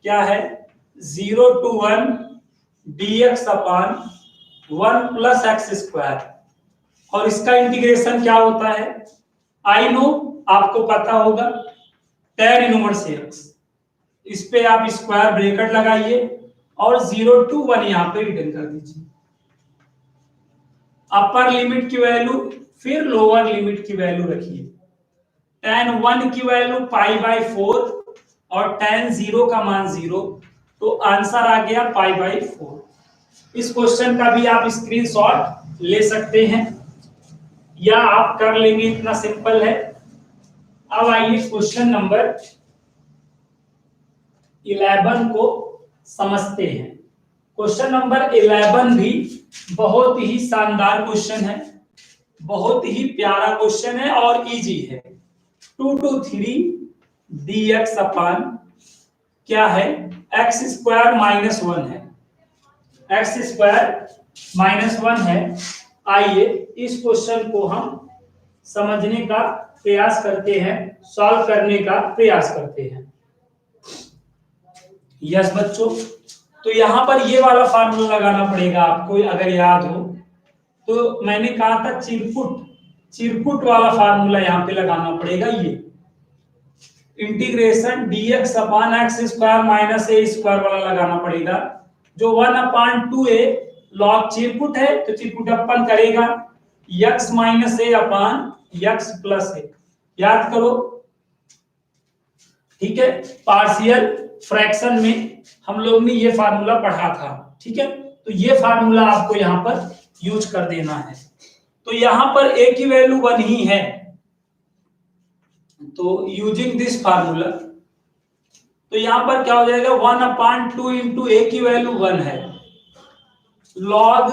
क्या है, 0 to 1 dx upon 1 plus x square, और इसका इंटीग्रेशन क्या होता है, आई नो, आपको पता होगा, tan इनवर्स x। इस पे आप स्क्वायर ब्रैकेट लगाइए और 0 to 1 यहां पे रिटर्न कर दीजिए। अपर लिमिट की वैल्यू फिर लोअर लिमिट की वैल्यू रखिए। tan 1 की वैल्यू π/4 और tan 0 का मान 0, तो आंसर आ गया π/4। इस क्वेश्चन का भी आप स्क्रीनशॉट ले सकते हैं या आप कर लेंगे, इतना सिंपल है। अब आइए क्वेश्चन नंबर 11 को समझते हैं। क्वेश्चन नंबर 11 भी बहुत ही शानदार क्वेश्चन है, बहुत ही प्यारा क्वेश्चन है और इजी है। 2 to 3 dx अपॉन क्या है, एक्स स्क्वायर माइनस 1 है, एक्स स्क्वायर माइनस 1 है। आइए इस क्वेश्चन को हम समझने का प्रयास करते हैं, सॉल्व करने का प्रयास करते हैं। यस बच्चों, तो यहां पर ये वाला फार्मूला लगाना पड़ेगा आपको, अगर याद हो तो मैंने कहा था चिरकुट वाला फार्मूला यहां पे लगाना पड़ेगा। ये integration dx upon x square minus a square वाला लगाना पड़ेगा, जो 1/2a लॉग चिरकुट है, तो चिरकुट अपन करेगा x माइनस ए अपॉन x प्लस ए, याद करो, ठीक है। पार्शियल फ्रैक्शन में हम लोग ने ये फार्मूला पढ़ा था, ठीक है। तो ये फार्मूला आपको यहाँ पर यूज कर देना है। तो यहाँ पर a की वैल्यू 1 ही है, तो यूजिंग दिस फार्मूला, तो यहाँ पर क्या हो जाएगा, 1/2 इंटू a की वैल्यू 1 है, log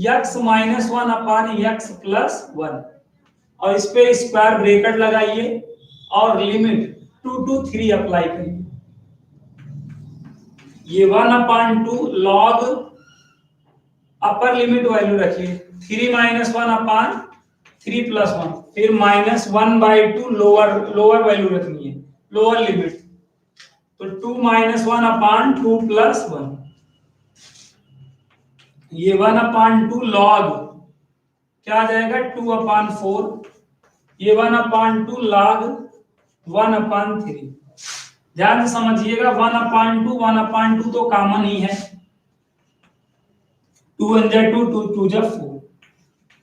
x minus 1 upon x plus 1, और इस पे स्क्वायर ब्रैकेट लगाइए और लिमिट 2 to 3 अप्लाई करिए। ये 1/2 लॉग अपर लिमिट वैल्यू रखिए 3 माइनस 1 अपॉन 3 प्लस 1, फिर माइनस 1/2 लोअर वैल्यू रखनी है, लोअर लिमिट, तो 2 माइनस 1 अपॉन 2 प्लस 1, ये 1/2 लॉग क्या आ जाएगा 2/4, ये 1/2 लॉग 1/3। ध्यान से समझिएगा, 1/2 तो कॉमन ही है, 2 1 जा 2 2 2 जा 4,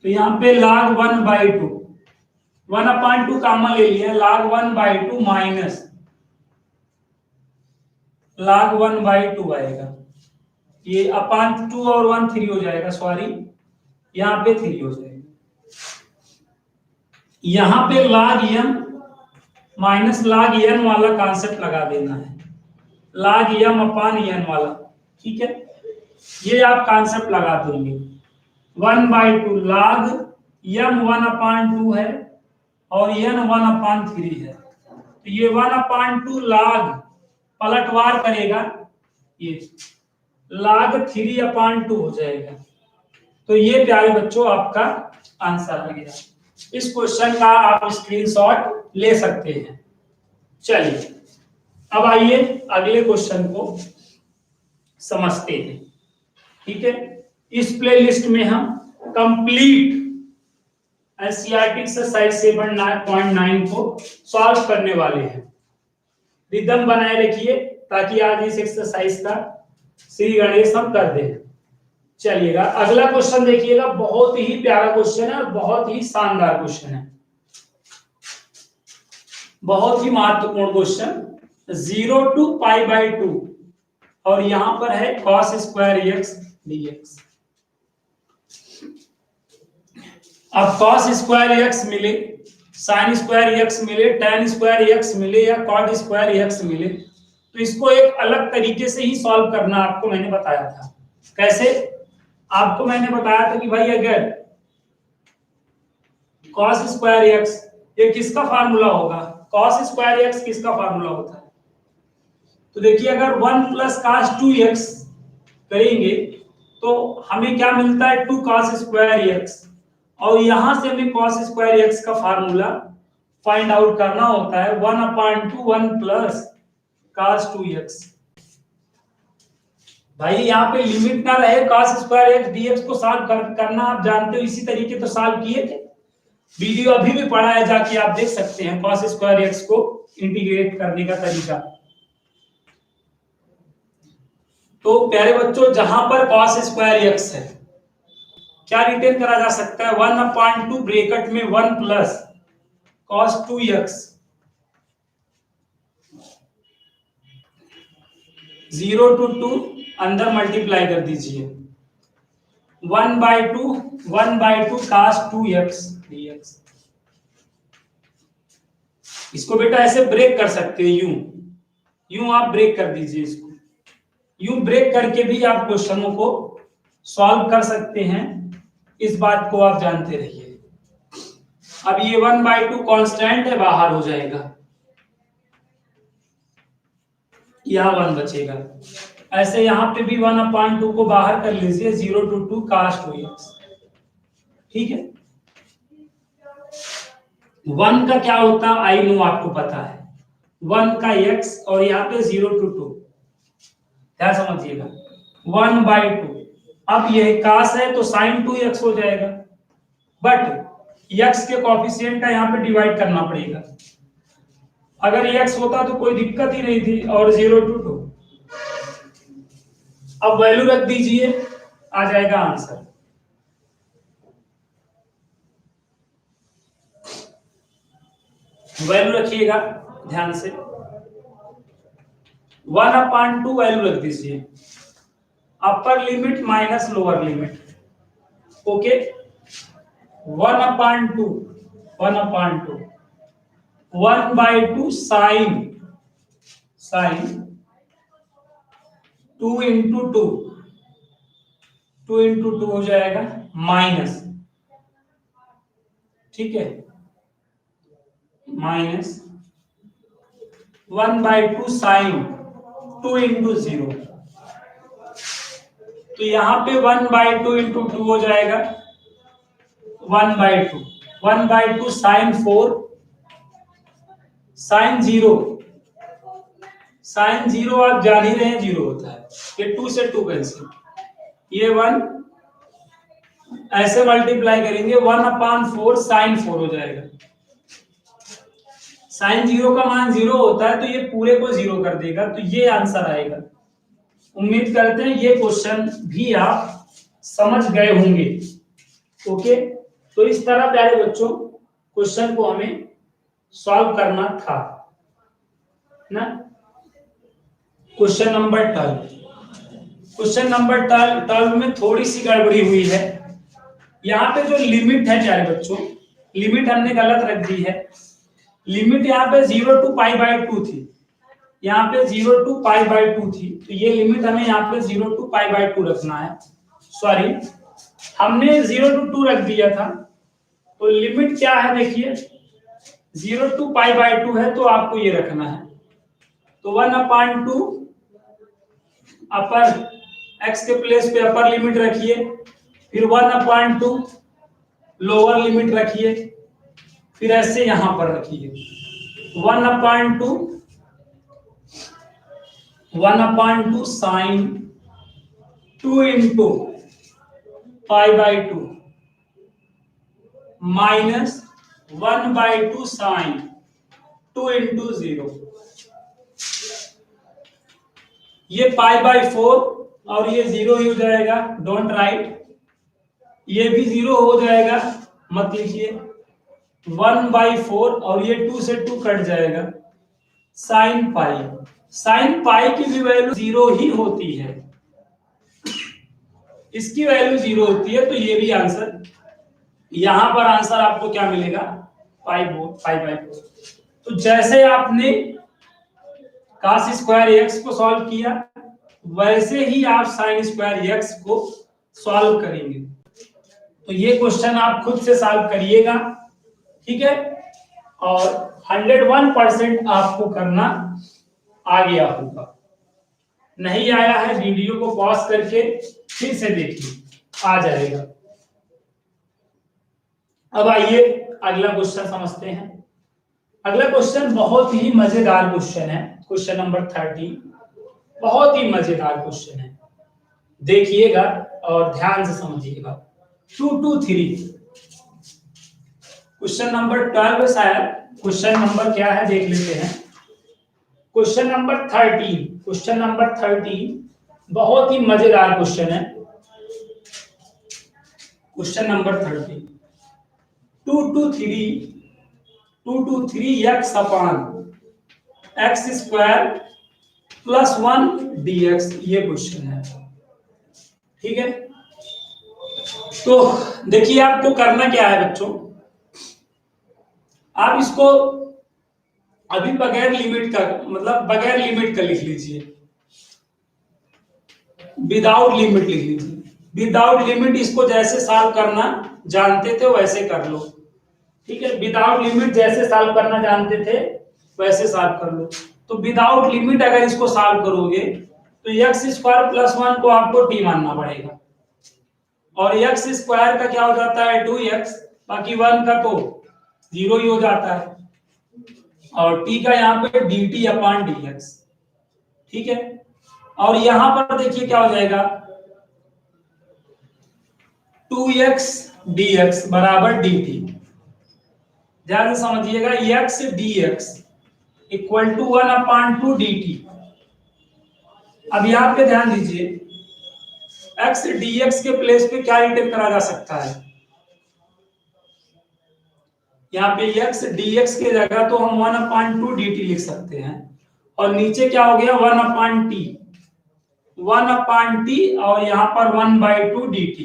तो यहाँ पे log 1/2, 1/2 कॉमन ले लिया, log 1/2 माइनस log 1/2 आएगा, ये अपॉन 2 और 1 3 हो जाएगा, सॉरी यहाँ पे 3 हो जाएगा। यहाँ पे log m minus log n वाला कॉन्सेप्ट लगा देना है, log m अपॉन n वाला, ठीक है, ये आप कॉन्सेप्ट लगा देंगे। 1/2 log m 1/2 है और n 1/3 है, तो ये 1/2 log पलटवार करेगा, ये log 3/2 हो जाएगा। तो ये प्यारे बच्चों आपका आंसर आ गया। इस क्वेश्चन का आप स्क्रीनशॉट ले सकते हैं। चलिए अब आइए अगले क्वेश्चन को समझते हैं, ठीक है। इस प्लेलिस्ट में हम कंप्लीट एनसीईआरटी एक्सरसाइज 7.9 को सॉल्व करने वाले हैं। रिदम बनाए रखिए ताकि आज इस एक्सरसाइज का श्री गणेश हम कर दें। चलिएगा अगला क्वेश्चन देखिएगा, बहुत ही प्यारा क्वेश्चन है और बहुत ही शानदार क्वेश्चन है, बहुत ही महत्वपूर्ण क्वेश्चन। 0 to π/2 और यहां पर है cos² x dx। अब cos स्क्वायर x मिले, sin स्क्वायर x मिले, tan स्क्वायर x मिले या cot स्क्वायर x मिले, तो इसको एक अलग तरीके से ही सॉल्व करना आपको मैंने बताया था। कैसे? आपको मैंने बताया था कि भाई अगर cos स्क्वायर x, ये किसका फार्मूला होगा? cos स्क्वायर x किसका फार्मूला होता है? तो देखिए अगर 1 प्लस cos 2x करेंगे तो हमें क्या मिलता है? 2 cos स्क्वायर x, और यहां से हमें cos स्क्वायर x का फार्मूला फाइंड आउट करना होता है 1/2 1 प्लस cos 2x। भाई यहाँ पे लिमिट ना रहे cos स्क्वायर x dx को सॉल्व करना आप जानते हो, इसी तरीके तो सॉल्व किए थे, वीडियो अभी भी पड़ा है, जाके आप देख सकते हैं cos स्क्वायर x को इंटीग्रेट करने का तरीका। तो प्यारे बच्चों, जहां पर cos स्क्वायर x है क्या रिटेन करा जा सकता है? 1/2 ब्रैकेट में 1 प्लस cos 2x, 0 to 2 अंदर मल्टीप्लाई कर दीजिए, 1/2 cos 2x dx। इसको बेटा ऐसे ब्रेक कर सकते हैं, यूं आप ब्रेक कर दीजिए इसको, यूं ब्रेक करके भी आप क्वेश्चनों को सॉल्व कर सकते हैं, इस बात को आप जानते रहिए। अब ये 1/2 कांस्टेंट है, बाहर हो जाएगा, यहां 1 बचेगा। ऐसे यहां पे भी 1/2 को बाहर कर लीजिए, 0 to 2 cos 2x। ठीक है, 1 का क्या होता है आई नो, आपको पता है 1 का x, और यहाँ पे 0 to 2, क्या समझिएगा 1/2। अब ये cos है तो sin 2x हो जाएगा, बट x के कोएफिशिएंट का यहाँ पे डिवाइड करना पड़ेगा। अगर x होता तो कोई दिक्कत ही नहीं थी, और 0 to 2। अब वैल्यू रख दीजिए, आ जाएगा आंसर। वैल्यू रखिएगा ध्यान से, 1/2 वैल्यू रख दीजिए, upper limit minus lower limit, okay. 1/2 1/2 sine 2 into 2 हो जाएगा माइनस, ठीक है, माइनस 1/2 साइन 2 into 0, तो यहां पे 1/2 into 2 हो जाएगा 1/2 साइन 4 साइन 0, साइन 0 आप जान ही रहे हैं 0 होता है, ये 2 से 2 कैंसिल, ये 1 ऐसे मल्टीप्लाई करेंगे 1/4 साइन 4 हो जाएगा। साइन 0 का मान 0 होता है तो ये पूरे को 0 कर देगा, तो ये आंसर आएगा। उम्मीद करते हैं ये क्वेश्चन भी आप समझ गए होंगे, ओके। तो इस तरह प्यारे बच्चों क्वेश्चन को हमें सॉल्व करना था ना। क्वेश्चन नंबर 12 में थोड़ी सी गड़बड़ी हुई है, यहाँ पे जो लिमिट है प्यारे बच्चों, लिमिट हमने गलत रख दी है। लिमिट यहाँ पे 0 to π/2 थी, यहाँ पे 0 to π/2 थी, तो ये लिमिट हमें यहाँ पे 0 to π/2 रखना है। सॉरी, हमने 0 to 2 रख दिया था, तो लिमिट क्या है देखिए, 0 to π/2 है, तो आपको ये रखना है। तो 1/2 अपर x के प्लेस पे अपर लिमिट रखिए, फिर 1/2 लोअर लिमिट रखिए, फिर ऐसे यहां पर रखिए 1/2 sine 2 into π/2 minus 1/2 sine 2 into 0, ये π/4 और ये 0 ही हो जाएगा, डोंट राइट, ये भी 0 हो जाएगा, मत लिखिए, 1/4 और ये 2 से 2 कट जाएगा, साइन पाई की भी वैल्यू 0 ही होती है, इसकी वैल्यू 0 होती है, तो ये भी आंसर यहां पर आंसर आपको क्या मिलेगा 5/4। तो जैसे आपने cos स्क्वायर x को सॉल्व किया वैसे ही आप sin स्क्वायर x को सॉल्व करेंगे। तो ये क्वेश्चन आप खुद से सॉल्व करिएगा, ठीक है, और 101% आपको करना आ गया होगा। नहीं आया है वीडियो को पॉज करके फिर से देखिए, आ जाएगा। अब आइए अगला क्वेश्चन समझते हैं। अगला क्वेश्चन बहुत ही मजेदार क्वेश्चन है, क्वेश्चन नंबर 30। बहुत ही मजेदार क्वेश्चन है, देखिएगा और ध्यान से समझिएगा। 2 to 3 क्वेश्चन नंबर 12 शायद, क्वेश्चन नंबर क्या है देख लेते हैं। क्वेश्चन नंबर 13, क्वेश्चन नंबर 13 बहुत ही मजेदार क्वेश्चन है। Question number 13, 2 to 3 x upon x square plus 1 dx, ये क्वेश्चन है, ठीक है। तो देखिए आपको करना क्या है बच्चों, आप इसको अभी बगैर लिमिट का, मतलब बगैर लिमिट का लिख लीजिए, विदाउट लिमिट लिख लीजिए। विदाउट लिमिट इसको जैसे सॉल्व करना जानते थे वैसे कर लो, ठीक है। विदाउट लिमिट जैसे सॉल्व करना जानते थे वैसे सॉल्व कर लो। तो विदाउट लिमिट अगर इसको सॉल्व करोगे तो x स्क्वायर प्लस 1 को आपको t मानना पड़ेगा, और x स्क्वायर का क्या हो जाता है 2x, बाकी 1 का तो 0 ही हो जाता है, और t का यहाँ पे dt अपॉन dx, ठीक है। और यहां पर देखिए क्या हो जाएगा 2x dx बराबर dt। ध्यान से समझिएगा, x dx equal to 1/2 dt। अब यहां पे ध्यान दीजिए, x dx के प्लेस पे क्या रिटर्न करा जा सकता है, यहाँ पे x dx की जगह तो हम 1/2 dt लिख सकते हैं, और नीचे क्या हो गया 1/t, 1/t, और यहां पर 1/2 dt।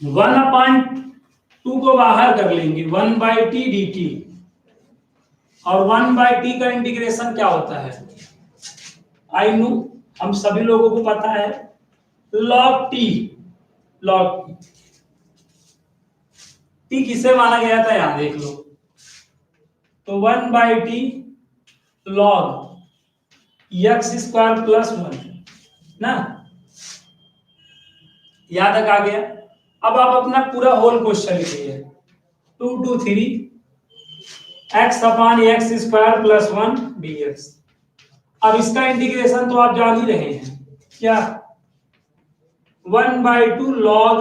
1/2 को बाहर कर लेंगे, 1/t dt, और 1/t का इंटीग्रेशन क्या होता है, आई नो हम सभी लोगों को पता है, log t, log t किसे माना गया था यहां देख लो, तो 1/t log x square plus 1 ना, यहां तक आ गया। अब आप अपना पूरा होल क्वेश्चन लिखिए, 2 to 3 x upon x square plus 1 dx। अब इसका इंटीग्रेशन तो आप जान ही रहे हैं, क्या 1/2 log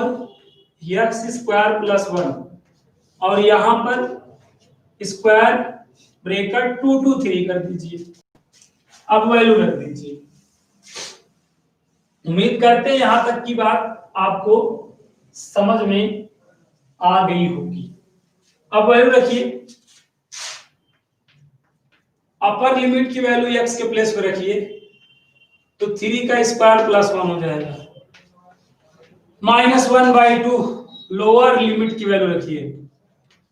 x स्क्वायर प्लस 1, और यहां पर स्क्वायर ब्रेकेट 2 to 3 कर दीजिए। अब वैल्यू रख दीजिए। उम्मीद करते हैं यहां तक की बात आपको समझ में आ गई होगी। अब वैल्यू रखिए, अपर लिमिट की वैल्यू x के प्लेस पे रखिए, तो 3 का स्क्वायर प्लस 1 हो जाएगा, -1/2 लोअर लिमिट की वैल्यू रखिए,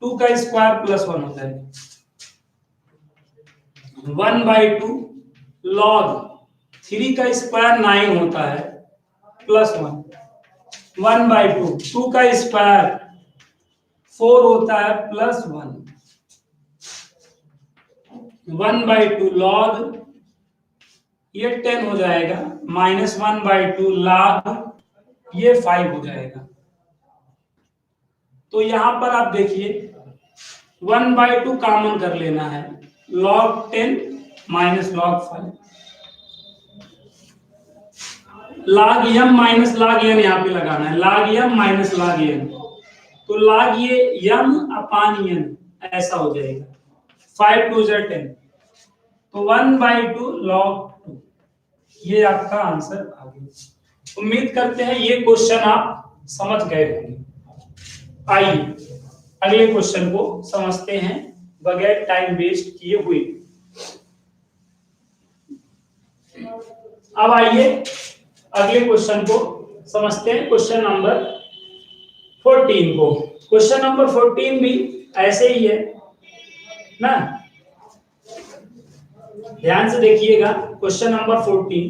2 का स्क्वायर प्लस 1 हो जाएगा, 1/2 log 3 का स्क्वायर 9 होता है प्लस 1, 1/2 2 का स्क्वायर 4 होता है प्लस 1, 1/2 log ये 10 हो जाएगा, -1/2 log ये 5 हो जाएगा। तो यहां पर आप देखिए 1/2 कॉमन कर लेना है, log 10 minus log 5, log m minus log n यहाँ पे लगाना है, log m minus log n, तो log ये m अपान n ऐसा हो जाएगा, 5 2 10, तो 1/2 log 2, ये आपका आंसर आ गया। उम्मीद करते हैं ये क्वेश्चन आप समझ गए होंगे। आइए अगले क्वेश्चन को समझते हैं बगैर टाइम वेस्ट किए हुए। अब आइए अगले क्वेश्चन को समझते हैं, क्वेश्चन नंबर 14 को। क्वेश्चन नंबर 14 भी ऐसे ही है ना, ध्यान से देखिएगा। Question number 14,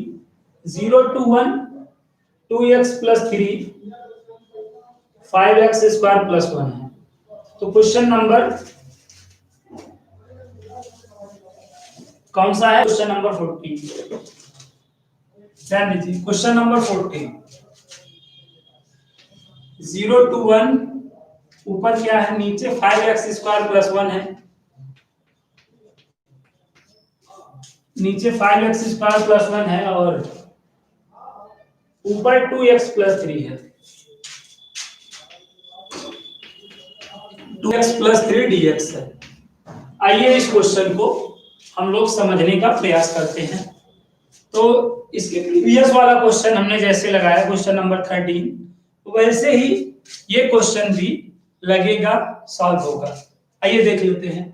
0 to 1 2x plus 3 5x square plus 1 है। तो क्वेश्चन नंबर कौन सा है? Question number 14। ध्यान दीजिए, क्वेश्चन नंबर 14, 0 to 1, ऊपर क्या है, नीचे 5x स्क्वायर प्लस 1 है, नीचे 5x स्क्वायर प्लस 1 है और ऊपर 2x प्लस 3 है। 2x प्लस 3 dx है। आइए इस क्वेश्चन को हम लोग समझने का प्रयास करते हैं। तो इसके प्रीवियस वाला क्वेश्चन हमने जैसे लगाया क्वेश्चन नंबर 13, वैसे ही ये क्वेश्चन भी लगेगा, सॉल्व होगा। आइए देख लेते हैं।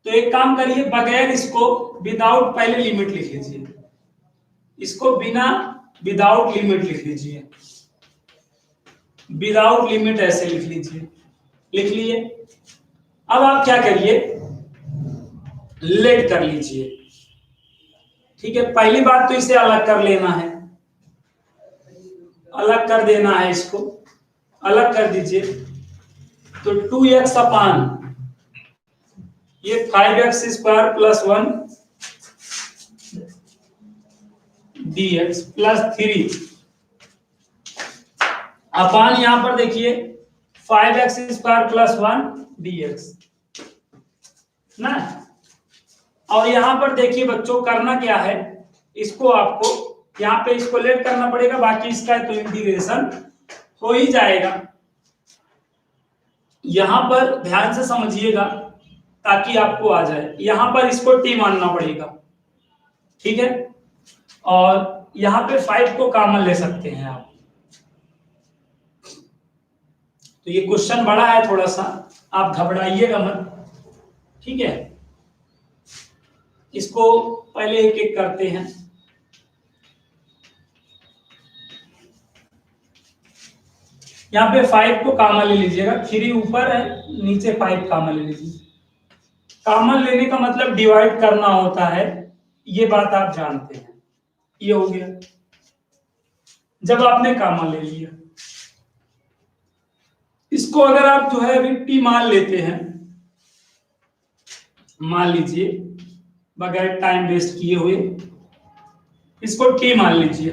तो एक काम करिए, बगैर इसको विदाउट पहले लिमिट लिख लीजिए, इसको बिना विदाउट लिमिट लिख लीजिए, विदाउट लिमिट ऐसे लिख लीजिए। लिख लिए। अब आप क्या करिए, लेट कर लीजिए। ठीक है, पहली बात तो इसे अलग कर लेना है, अलग कर देना है, इसको अलग कर दीजिए। तो 2x अपान ये 5x square plus 1 dx plus 3 अपान यहां पर देखिए 5x स्क्वायर प्लस 1 dx ना। और यहां पर देखिए बच्चों, करना क्या है, इसको आपको यहाँ पे इसको लेट करना पड़ेगा, बाकी इसका तो इंटीग्रेशन हो ही जाएगा। यहां पर ध्यान से समझिएगा ताकि आपको आ जाए। यहां पर इसको t मानना पड़ेगा, ठीक है, और यहां पे 5 को कॉमन ले सकते हैं आप। तो ये क्वेश्चन बड़ा है थोड़ा सा, आप घबराइएगा मत, ठीक है। इसको पहले एक एक करते हैं। यहाँ पे 5 को कॉमन ले लीजिएगा, 3 ऊपर है, नीचे 5 कॉमन ले लीजिए। कॉमन लेने का मतलब डिवाइड करना होता है, ये बात आप जानते हैं। ये हो गया जब आपने कॉमन ले लिया। इसको अगर आप जो है अभी टी मान लेते हैं, मान लीजिए बगैर टाइम वेस्ट किए हुए इसको टी मान लीजिए।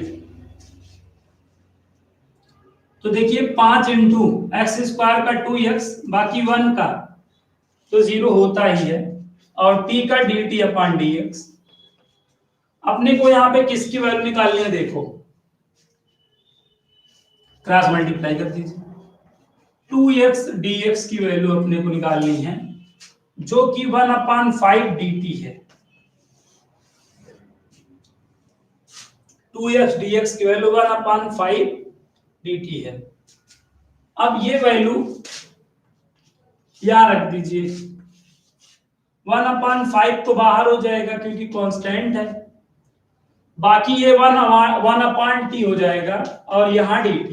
तो देखिए 5 इंटू एक्स स्क्वायर का 2x, बाकी 1 का तो 0 होता ही है, और t का dt अपॉन dx। अपने को यहाँ पे किसकी वैल्यू निकालनी है, देखो क्रॉस मल्टीप्लाई कर दीजिए। 2x dx की वैल्यू अपने को निकालनी है, जो कि 1/5 dt है। 2x dx की वैल्यू 1/5 dt है। अब ये वैल्यू यहां रख दीजिए, 1/5 तो बाहर हो जाएगा क्योंकि कांस्टेंट है, बाकी ये 1/t हो जाएगा, और यहां dt।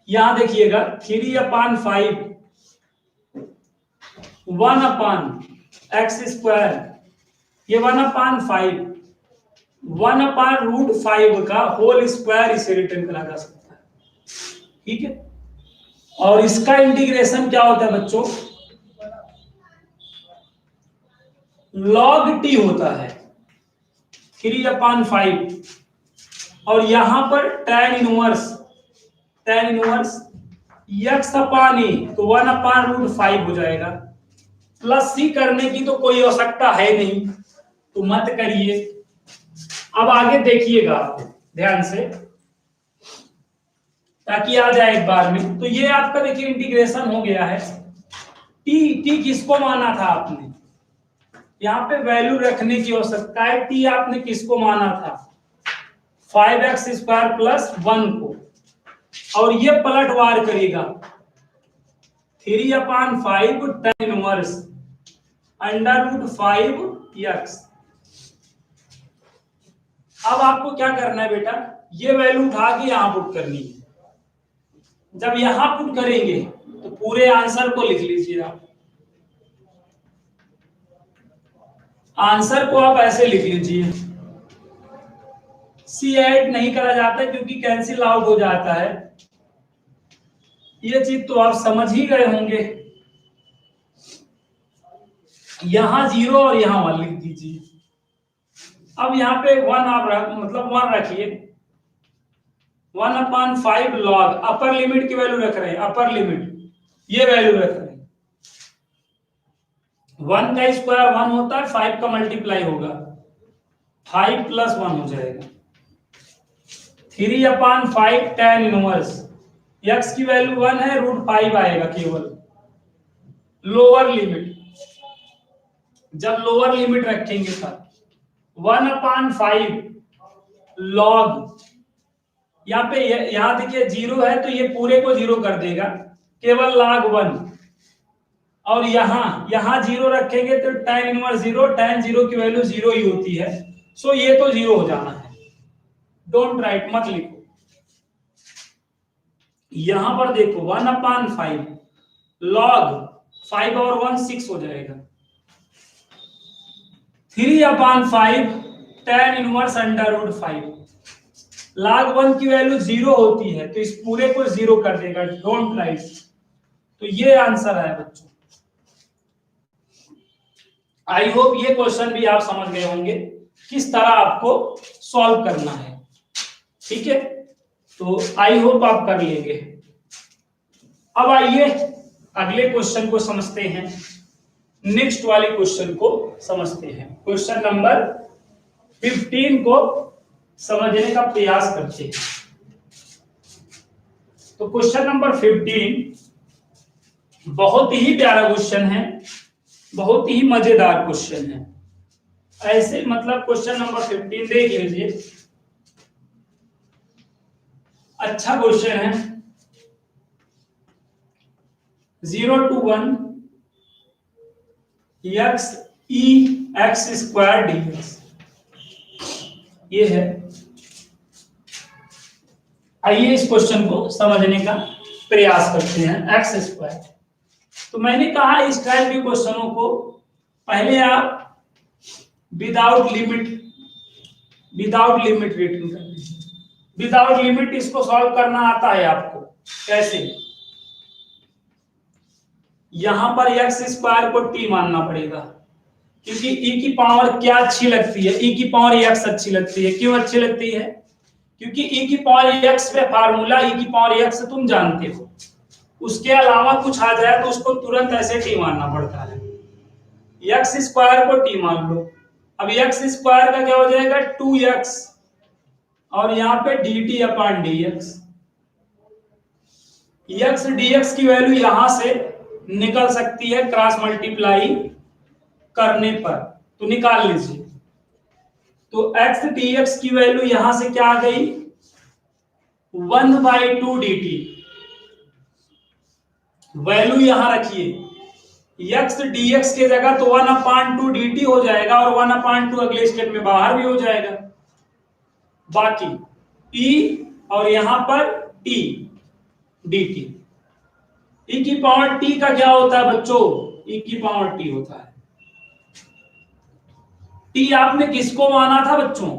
यहां देखिएगा 3/5 1/x स्क्वायर, ये 1/5 1/√5 का होल स्क्वायर इसे रिटर्न करा जा सकता है, ठीक है। और इसका इंटीग्रेशन क्या होता है बच्चों, log t होता है 3/5, और यहां पर tan इनवर्स x अपान ए, तो 1/√5 हो जाएगा। प्लस सी करने की तो कोई आवश्यकता है नहीं, तो मत करिए। अब आगे देखिएगा ध्यान से, ताकि आ जाए एक बार में। तो ये आपका देखिए इंटीग्रेशन हो गया है। टी किसको माना था आपने, यहाँ पे वैल्यू रखने की आवश्यकता है। टी आपने किसको माना था, 5x स्क्वायर प्लस 1 को, और ये पलटवार करेगा 3/5 tan इनवर्स √5x। अब आपको क्या करना है बेटा, ये वैल्यू उठा के यहां पुट करनी है। जब यहां पुट करेंगे तो पूरे आंसर को लिख लीजिए आप। आंसर को आप ऐसे लिख लीजिए, सी ऐड नहीं करा जाता क्योंकि कैंसिल आउट हो जाता है। ये चीज तो आप समझ ही गए होंगे। यहां 0 और यहां 1 लिख दीजिए। अब यहाँ पे 1 आप मतलब 1 रखिए। 1/5 लॉग, अपर लिमिट की वैल्यू रख रहे हैं, अपर लिमिट ये वैल्यू रख रहे हैं। 1 का स्क्वायर 1 होता है, 5 का मल्टीप्लाई होगा, 5 + 1 हो जाएगा। 3/5 tan इनवर्स, x की वैल्यू 1 है, √5 आएगा केवल। लोअर लिमिट, जब लोअर लिमिट रखेंगे सर 1/5 लॉग, यहाँ पे यहाँ देखिए 0 है तो ये पूरे को 0 कर देगा, केवल log 1। और यहाँ 0 रखेंगे तो tan इनवर्स 0, tan 0 की वैल्यू 0 ही होती है, सो ये तो 0 हो जाना है। डोंट राइट, मत लिखो। यहां पर देखो 1/5 log 5 और 1 6 हो जाएगा। 3/5 tan इनवर्स √5, log 1 की वैल्यू 0 होती है तो इस पूरे को 0 कर देगा। Don't write. तो ये आंसर है बच्चों। आई होप ये क्वेश्चन भी आप समझ गए होंगे किस तरह आपको सॉल्व करना है। ठीक है, तो आई होप आप कर लेंगे। अब आइए अगले क्वेश्चन को समझते हैं, नेक्स्ट वाले क्वेश्चन को समझते हैं। क्वेश्चन नंबर 15 को समझने का प्रयास करते हैं। तो क्वेश्चन नंबर 15 बहुत ही प्यारा क्वेश्चन है, बहुत ही मजेदार क्वेश्चन है। ऐसे मतलब क्वेश्चन नंबर 15 देख लीजिए, अच्छा क्वेश्चन है। 0 to 1 x e x² dx ये है। आइए इस क्वेश्चन को समझने का प्रयास करते हैं। x², तो मैंने कहा इस टाइप के क्वेश्चनों को पहले आप विदाउट लिमिट रिटर्न कर दीजिए। विदाउट लिमिट इसको सॉल्व करना आता है आपको, कैसे? यहां पर x² को t मानना पड़ेगा, क्योंकि e की पावर क्या अच्छी लगती है, e की पावर x अच्छी लगती है। क्यों अच्छी लगती है? क्योंकि e की पावर x पे फार्मूला e की पावर x तुम जानते हो, उसके अलावा कुछ आ जाए तो उसको तुरंत ऐसे t मानना पड़ता है। x² को t मान लो। अब x² का क्या हो जाएगा 2x, और यहाँ पे dt/dx। x dx की वैल्यू यहां से निकल सकती है क्रॉस मल्टीप्लाई करने पर, तो निकाल लीजिए। तो x dx की वैल्यू यहां से क्या आ गई 1/2 dt। वैल्यू यहां रखिए, x dx के जगह तो 1/2 dt हो जाएगा, और 1/2 अगले स्टेप में बाहर भी हो जाएगा। बाकी t और यहां पर t dt। e की पावर t का क्या होता है बच्चों? e की पावर t होता है। t आपने किसको माना था बच्चों?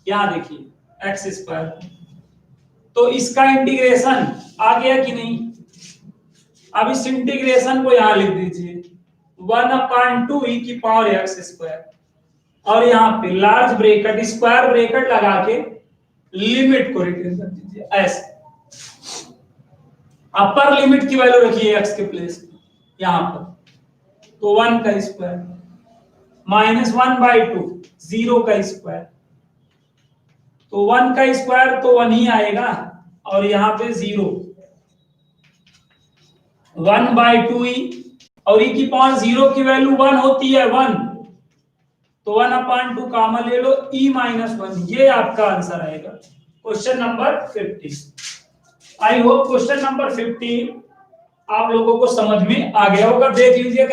यहां देखिए x², तो इसका इंटीग्रेशन आ गया कि नहीं? अब इस इंटीग्रेशन को यहां लिख दीजिए 1/2 e की पावर x², और यहां पे लार्ज ब्रैकेट स्क्वायर ब्रैकेट लगा के लिमिट को रिटर्न कर दीजिए ऐसे। अपर लिमिट की वैल्यू रखिए x के प्लेस यहां पर, तो 1 का स्क्वायर -1/2 0 का स्क्वायर, तो 1 का स्क्वायर तो 1 ही आएगा, और यहां पे 0 1/2 e, और e की पावर 0 की वैल्यू 1 होती है 1, तो 1/2 कॉमन ले लो e-1, ये आपका आंसर आएगा question number 15। I hope question number 15 आप लोगों को समझ में आ गया होगा। देख लीजिए